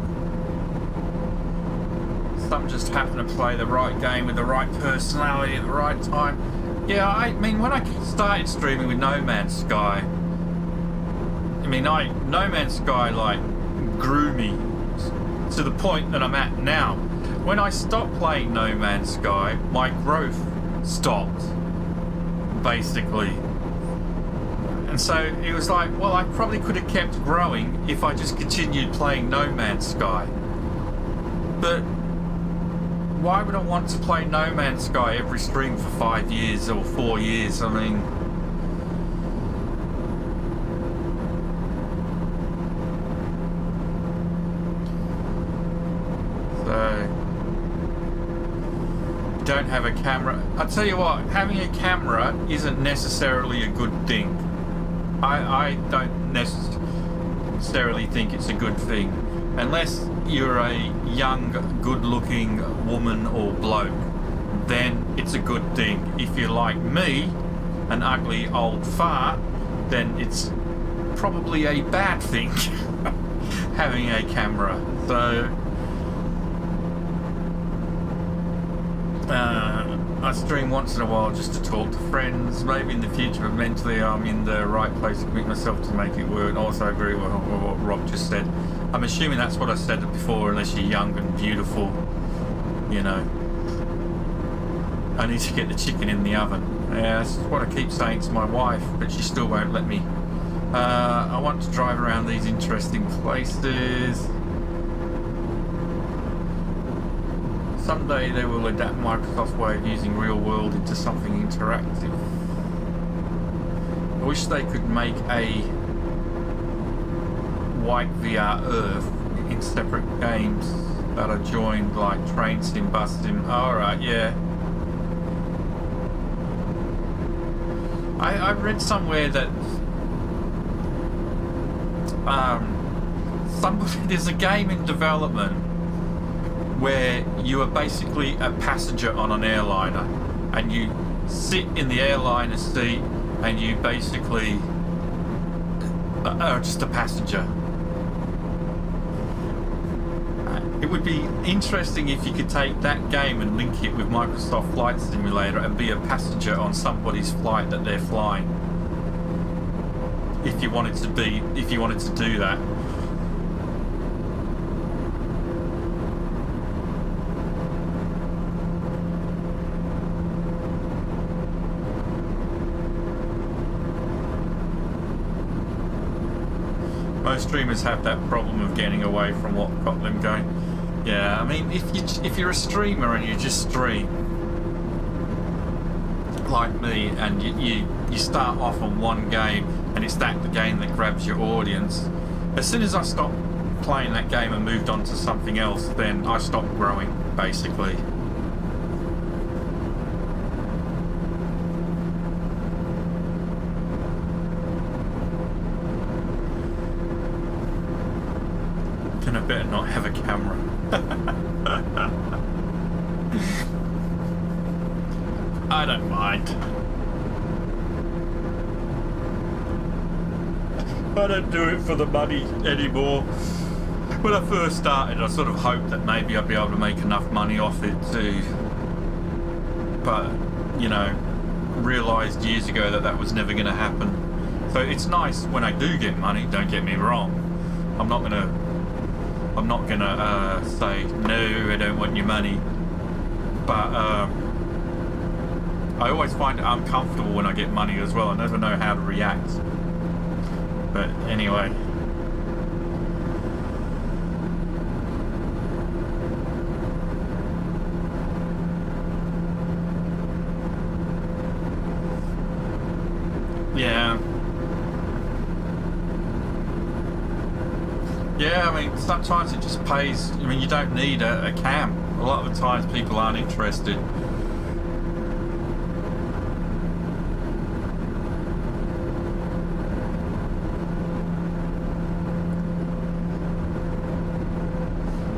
Some just happen to play the right game with the right personality at the right time. Yeah, I mean, when I started streaming with No Man's Sky, I mean, No Man's Sky, like, grew me to the point that I'm at now. When I stopped playing No Man's Sky, my growth stopped, basically. And so it was like, well, I probably could have kept growing if I just continued playing No Man's Sky. But why would I want to play No Man's Sky every stream for 5 years or 4 years? I mean, so don't have a camera. I'll tell you what, having a camera isn't necessarily a good thing. I don't necessarily think it's a good thing. Unless you're a young, good-looking woman or bloke, then it's a good thing. If you're like me, an ugly old fart, then it's probably a bad thing having a camera. So I stream once in a while just to talk to friends. Maybe in the future, but mentally I'm in the right place to commit myself to make it work. I also agree with what Rob just said. I'm assuming that's what I said before, unless you're young and beautiful, you know. I need to get the chicken in the oven. Yeah, that's what I keep saying to my wife, but she still won't let me. I want to drive around these interesting places. Someday they will adapt Microsoft's way of using real world into something interactive. I wish they could make a white VR Earth in separate games that are joined, like Train Sim, Bus Sim. Alright, yeah. I read somewhere that there's a game in development where you are basically a passenger on an airliner and you sit in the airliner seat and you basically are just a passenger. It would be interesting if you could take that game and link it with Microsoft Flight Simulator and be a passenger on somebody's flight that they're flying. If you wanted to do that. Most streamers have that problem of getting away from what got them going. Yeah, I mean, if you're a streamer and you just stream like me, and you start off on one game and it's the game that grabs your audience, as soon as I stopped playing that game and moved on to something else, then I stopped growing, basically. And I better not have a camera. I don't mind. I don't do it for the money anymore. When I first started, I sort of hoped that maybe I'd be able to make enough money off it too. But, you know, realised years ago that was never going to happen. So it's nice when I do get money, don't get me wrong. I'm not gonna say, no, I don't want your money. But I always find it uncomfortable when I get money as well. I never know how to react. But anyway. sometimes it just pays. I mean, you don't need a cam. A lot of the times people aren't interested.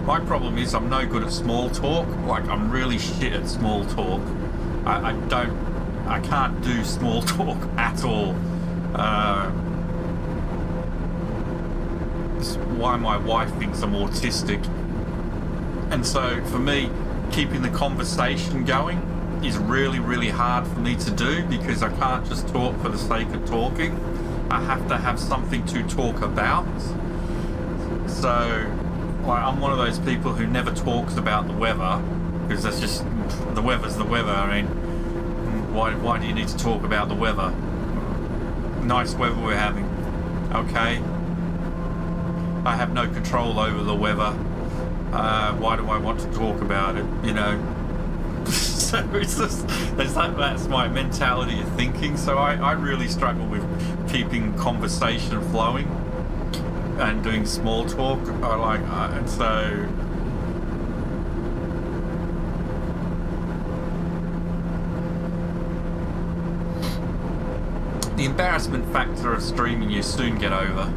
My problem is I'm no good at small talk. Like, I'm really shit at small talk. I can't do small talk at all. It's why my wife thinks I'm autistic. And so for me, keeping the conversation going is really, really hard for me to do, because I can't just talk for the sake of talking. I have to have something to talk about. So, like, I'm one of those people who never talks about the weather, because that's just, the weather's the weather. I mean, why do you need to talk about the weather? Nice weather we're having. Okay. I have no control over the weather. Why do I want to talk about it? You know. So it's just, that's my mentality of thinking. So I really struggle with keeping conversation flowing and doing small talk. And so. The embarrassment factor of streaming you soon get over.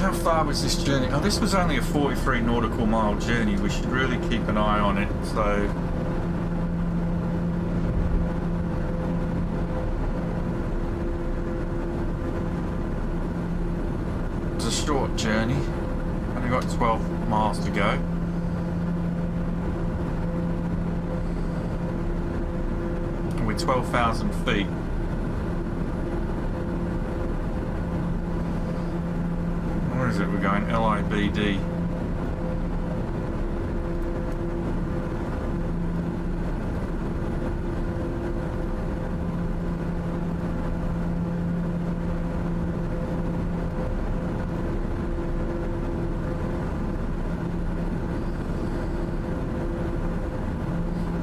How far was this journey? Oh, this was only a 43 nautical mile journey. We should really keep an eye on it. So it's a short journey. Only got 12 miles to go. And we're 12,000 feet. Where is it? We're going LIBD.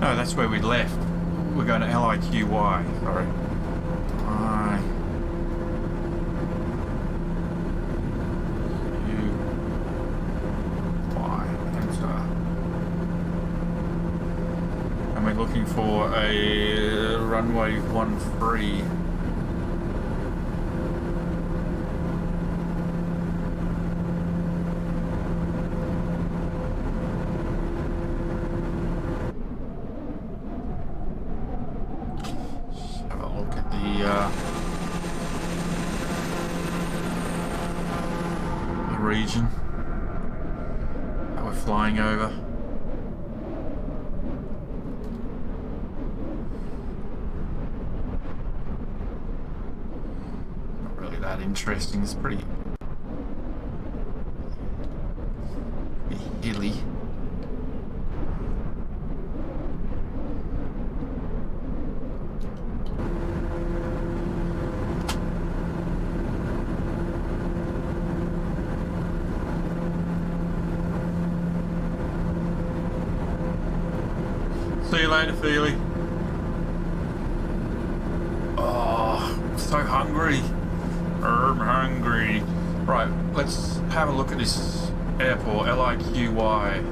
No, that's where we left. We're going to LIQY. Sorry. Looking for a runway 13. Just have a look at the region that we're flying over. Interesting. It's pretty hilly. See you later, Feely. Oh, I'm so hungry. I'm hungry. Right, let's have a look at this airport, LIQY.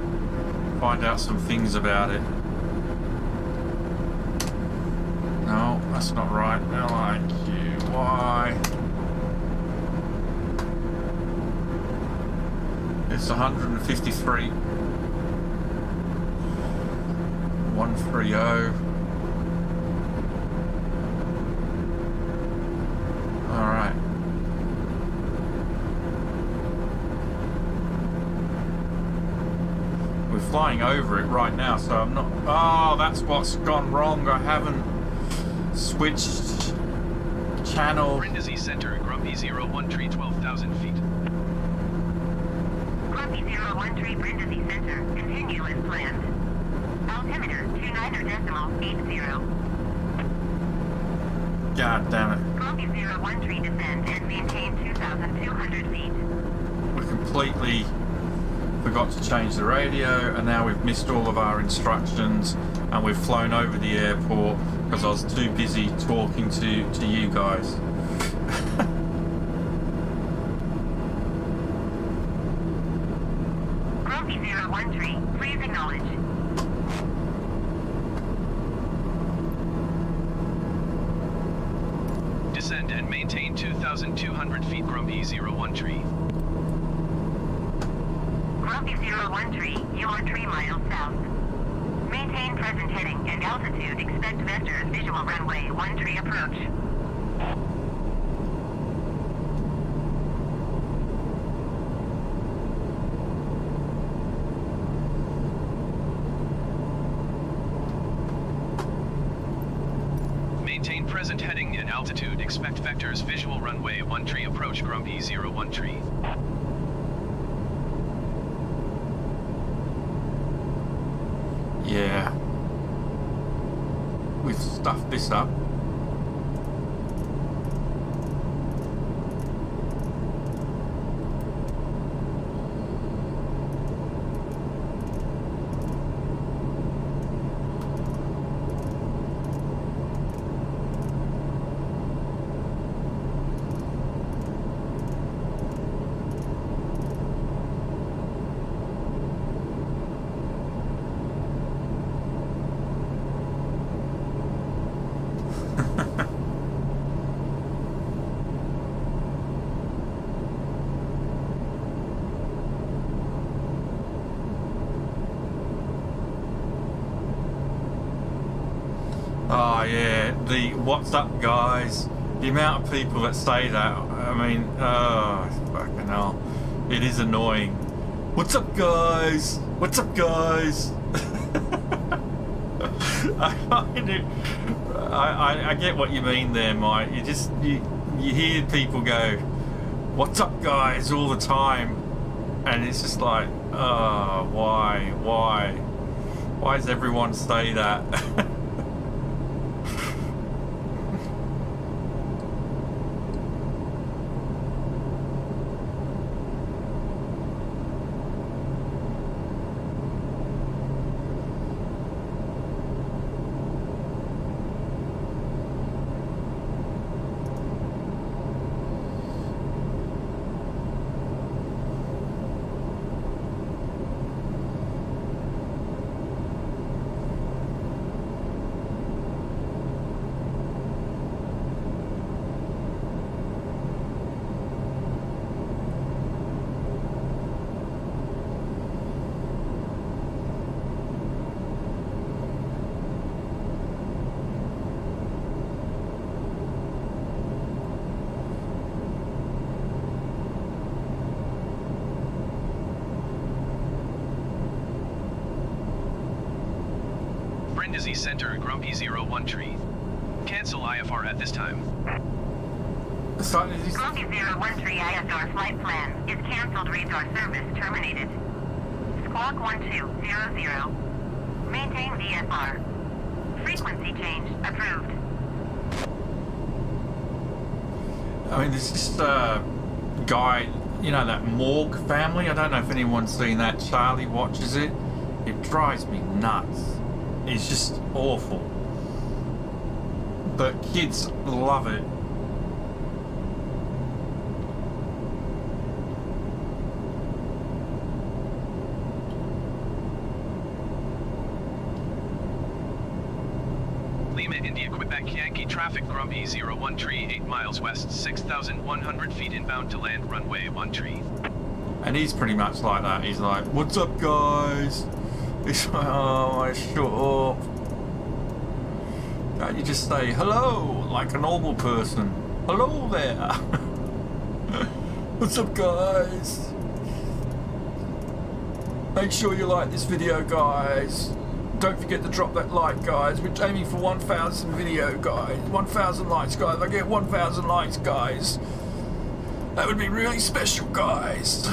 Find out some things about it. No, that's not right. LIQY. It's 153. 130. Alright. Flying over it right now, so I'm not. Oh, that's what's gone wrong. I haven't switched channel.
Brindisi Center, Grumpy 013, 12,000 feet.
Grumpy 013, Brindisi Center. Continue as planned. Altimeter 29.80.
God damn it.
Grumpy 013, descend and maintain 2,200 feet.
We're completely forgot to change the radio, and now we've missed all of our instructions, and we've flown over the airport because I was too busy talking to you guys.
Grumpy 013, please acknowledge.
Descend and maintain 2,200 feet, Grumpy 013.
Grumpy 013, you are 3 miles south. Maintain present heading and altitude. Expect vectors visual runway 13 approach.
Maintain present heading and altitude. Expect vectors visual runway 13 approach, Grumpy 013.
Yeah. We've stuffed this up. Oh yeah, the what's up guys, the amount of people that say that, I mean, oh fucking hell, it is annoying. What's up guys? What's up guys? I find it, I get what you mean there, Mike. You hear people go, what's up guys, all the time, and it's just like, oh, why does everyone say that?
Brindisi Center, Grumpy 013. Cancel IFR at this time.
Grumpy 013 ISR flight plan is cancelled. Radar service terminated. Squawk 1200. Maintain VFR. Frequency change approved.
I mean, there's this guy, you know, that Morg family. I don't know if anyone's seen that. Charlie watches it. It drives me nuts. It's just awful. But kids love it.
Lima, India, Quebec, Yankee traffic, Grumpy 013, 8 miles west, 6,100 feet inbound to land, runway 13.
And he's pretty much like that. He's like, what's up guys? It's like, oh, shut up. Can't you just say hello like a normal person? Hello there. What's up guys? Make sure you like this video guys. Don't forget to drop that like guys. We're aiming for 1,000 video guys. 1,000 likes guys. If I get 1,000 likes guys, that would be really special guys.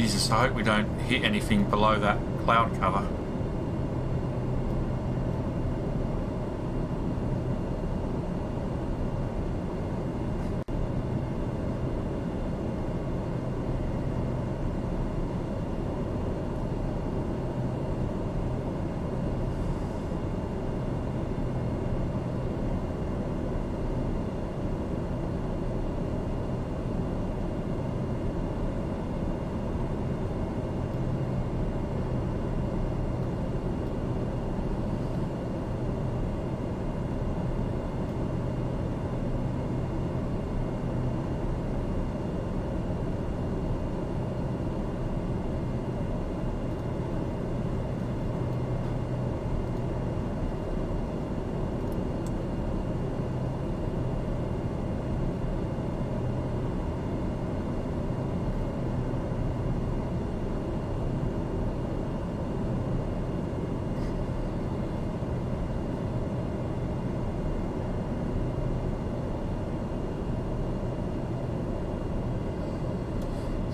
Jesus, I hope we don't hit anything below that cloud cover.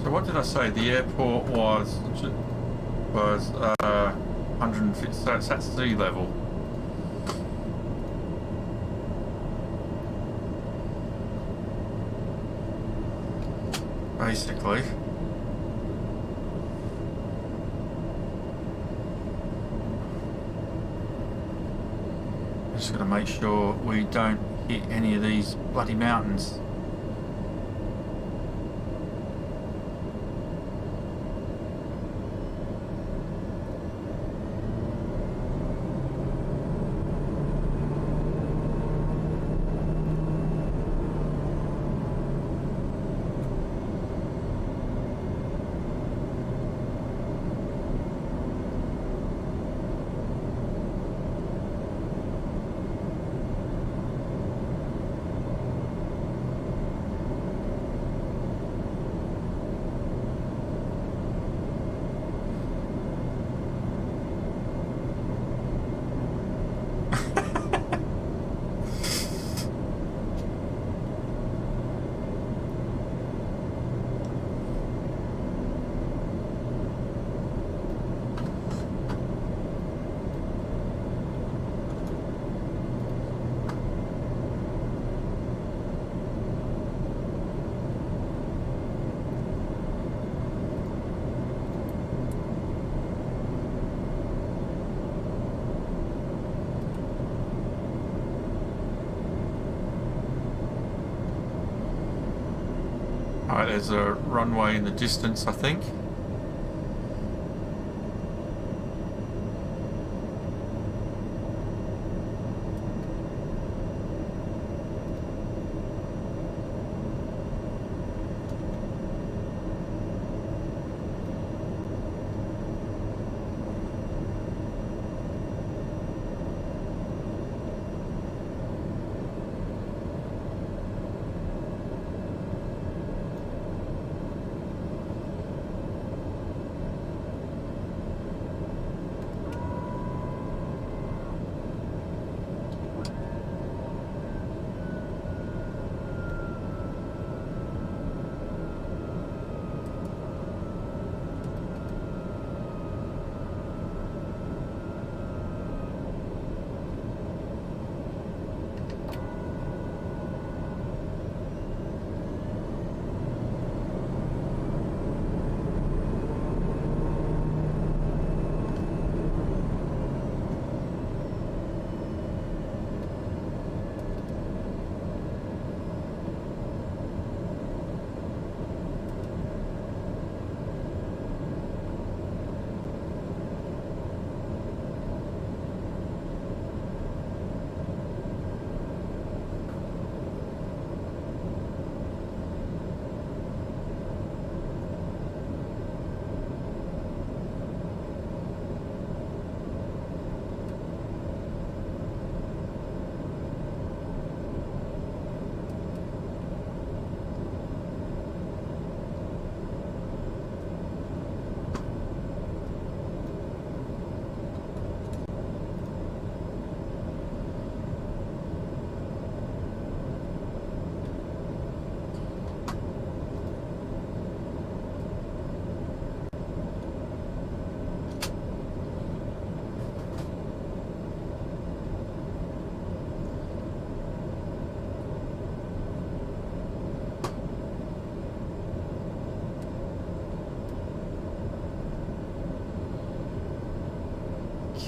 So what did I say? The airport was 150. So it's at sea level. Basically. Just got to make sure we don't hit any of these bloody mountains. Alright, there's a runway in the distance, I think.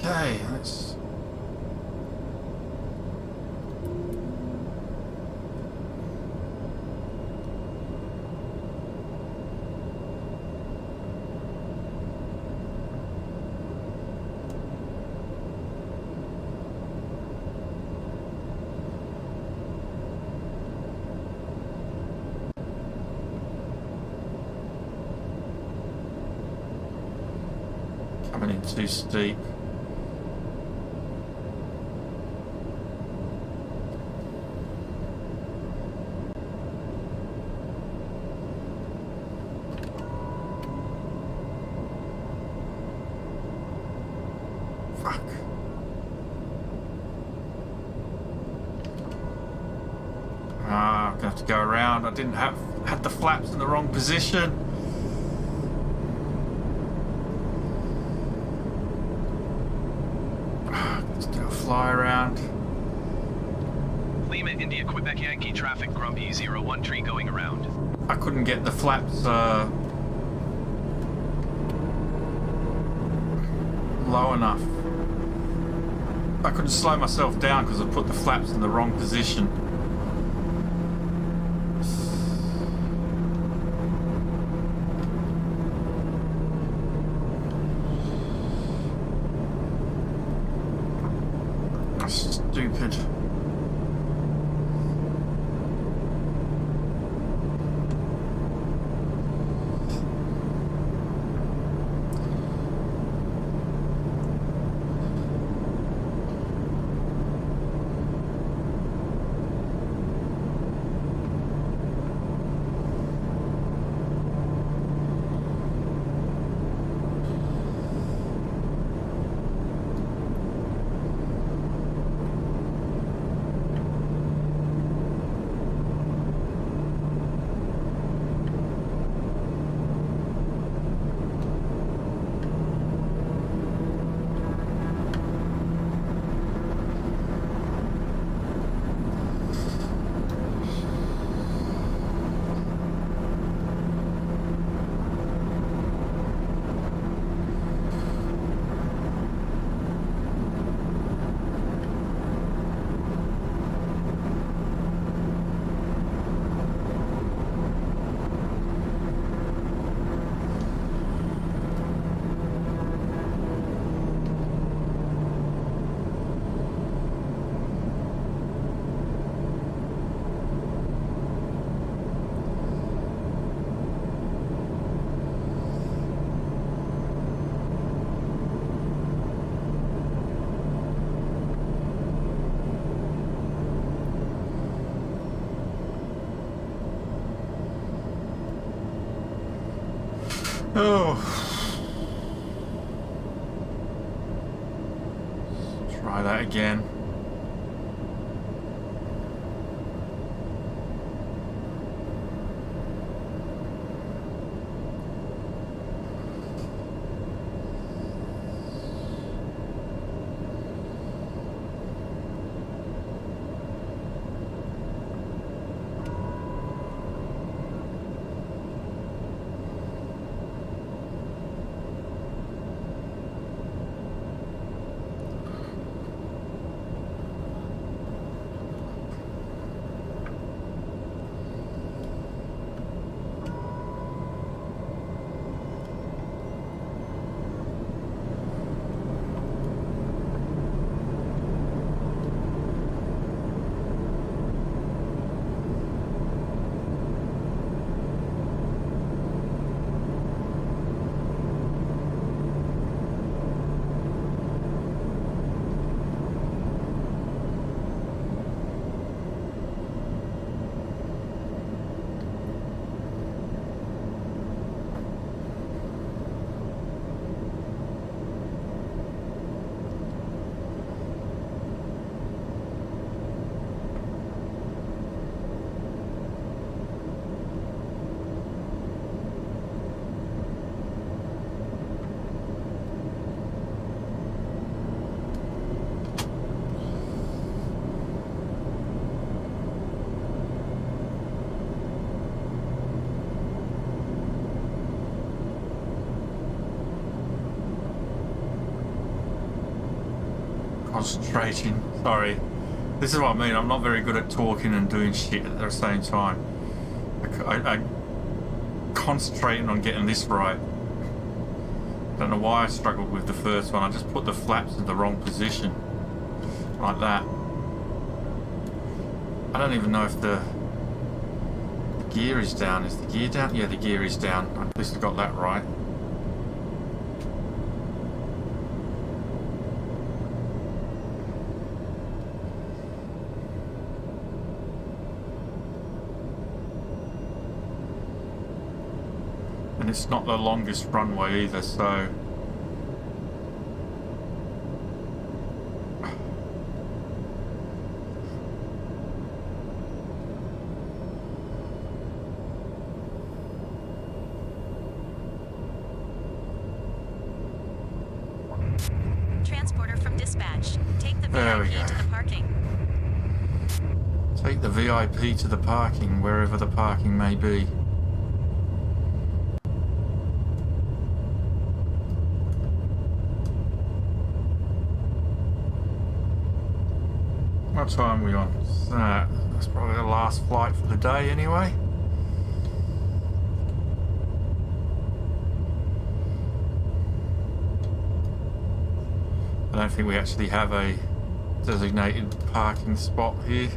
Okay, let's... Coming in too steep. Fuck. Ah, I'm gonna have to go around. I didn't had the flaps in the wrong position. Let's do a fly around.
Lima, India, Quebec Yankee traffic, Grumpy 01 tree going around.
I couldn't get the flaps low enough. I couldn't slow myself down because I put the flaps in the wrong position. Stupid. Oh. Try that again. concentrating. Sorry. This is what I mean. I'm not very good at talking and doing shit at the same time. I'm concentrating on getting this right. Don't know why I struggled with the first one. I just put the flaps in the wrong position. Like that. I don't even know if the gear is down. Is the gear down? Yeah, the gear is down. At least I got that right. And it's not the longest runway either, so...
Transporter from dispatch. Take the
There we
VIP
go.
to the parking.
Take the VIP to the parking, wherever the parking may be. What time are we on? That's probably the last flight for the day anyway. I don't think we actually have a designated parking spot here.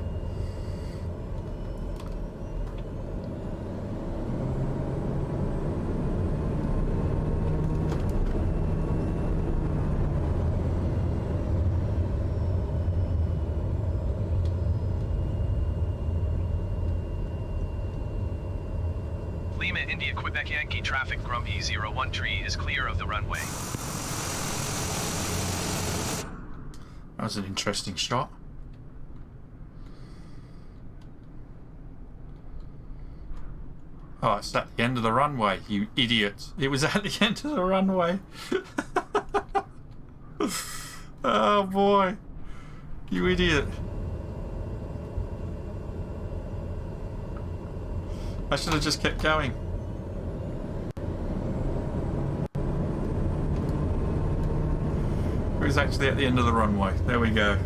Lima India Quebec Yankee traffic Grumpy 01 tree is clear of the runway.
That was an interesting shot. Oh, it's at the end of the runway, you idiot. It was at the end of the runway. Oh boy. You idiot. I should have just kept going. It was actually at the end of the runway. There we go.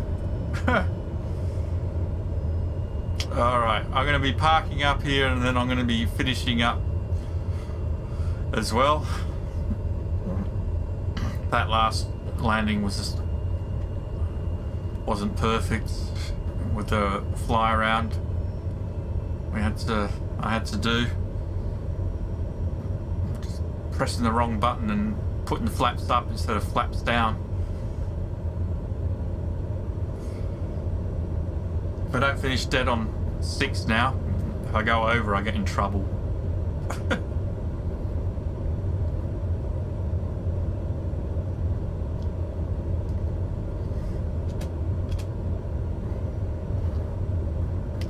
Alright, I'm going to be parking up here and then I'm going to be finishing up as well. That last landing wasn't perfect with the fly around I had to do. Just pressing the wrong button and putting the flaps up instead of flaps down. If I don't finish dead on 6 now, if I go over I get in trouble.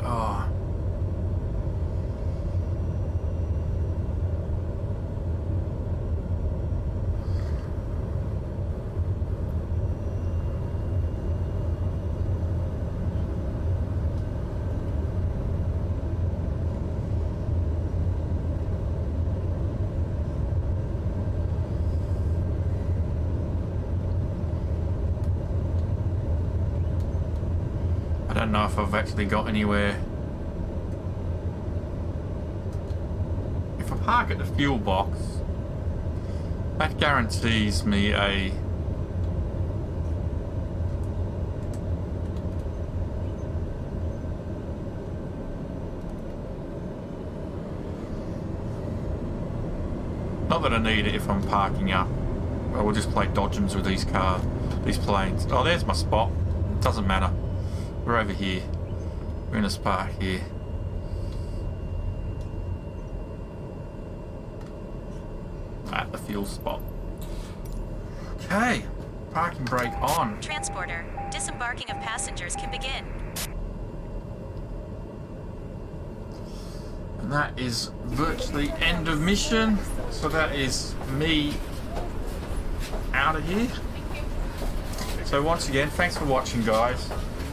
Oh. I don't know if I've actually got anywhere. If I park at the fuel box, that guarantees me a not that I need it if I'm parking up. I will just play dodgems with these planes. Oh, there's my spot. Doesn't matter. We're over here. We're in a spot here. At the fuel spot. Okay. Parking brake on.
Transporter. Disembarking of passengers can begin.
And that is virtually end of mission. So that is me out of here. So once again, thanks for watching, guys.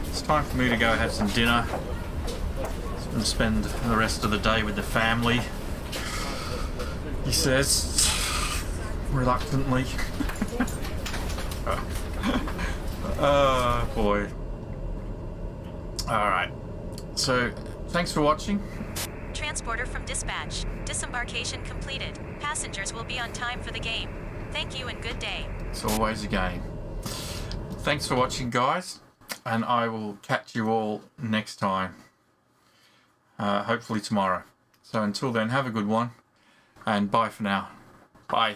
It's time for me to go have some dinner and spend the rest of the day with the family, he says reluctantly. Oh boy. Alright. So, thanks for watching.
Transporter from dispatch. Disembarkation completed. Passengers will be on time for the game. Thank you and good day.
It's always a game. Thanks for watching, guys. And I will catch you all next time. Hopefully tomorrow. So until then, have a good one. And bye for now. Bye.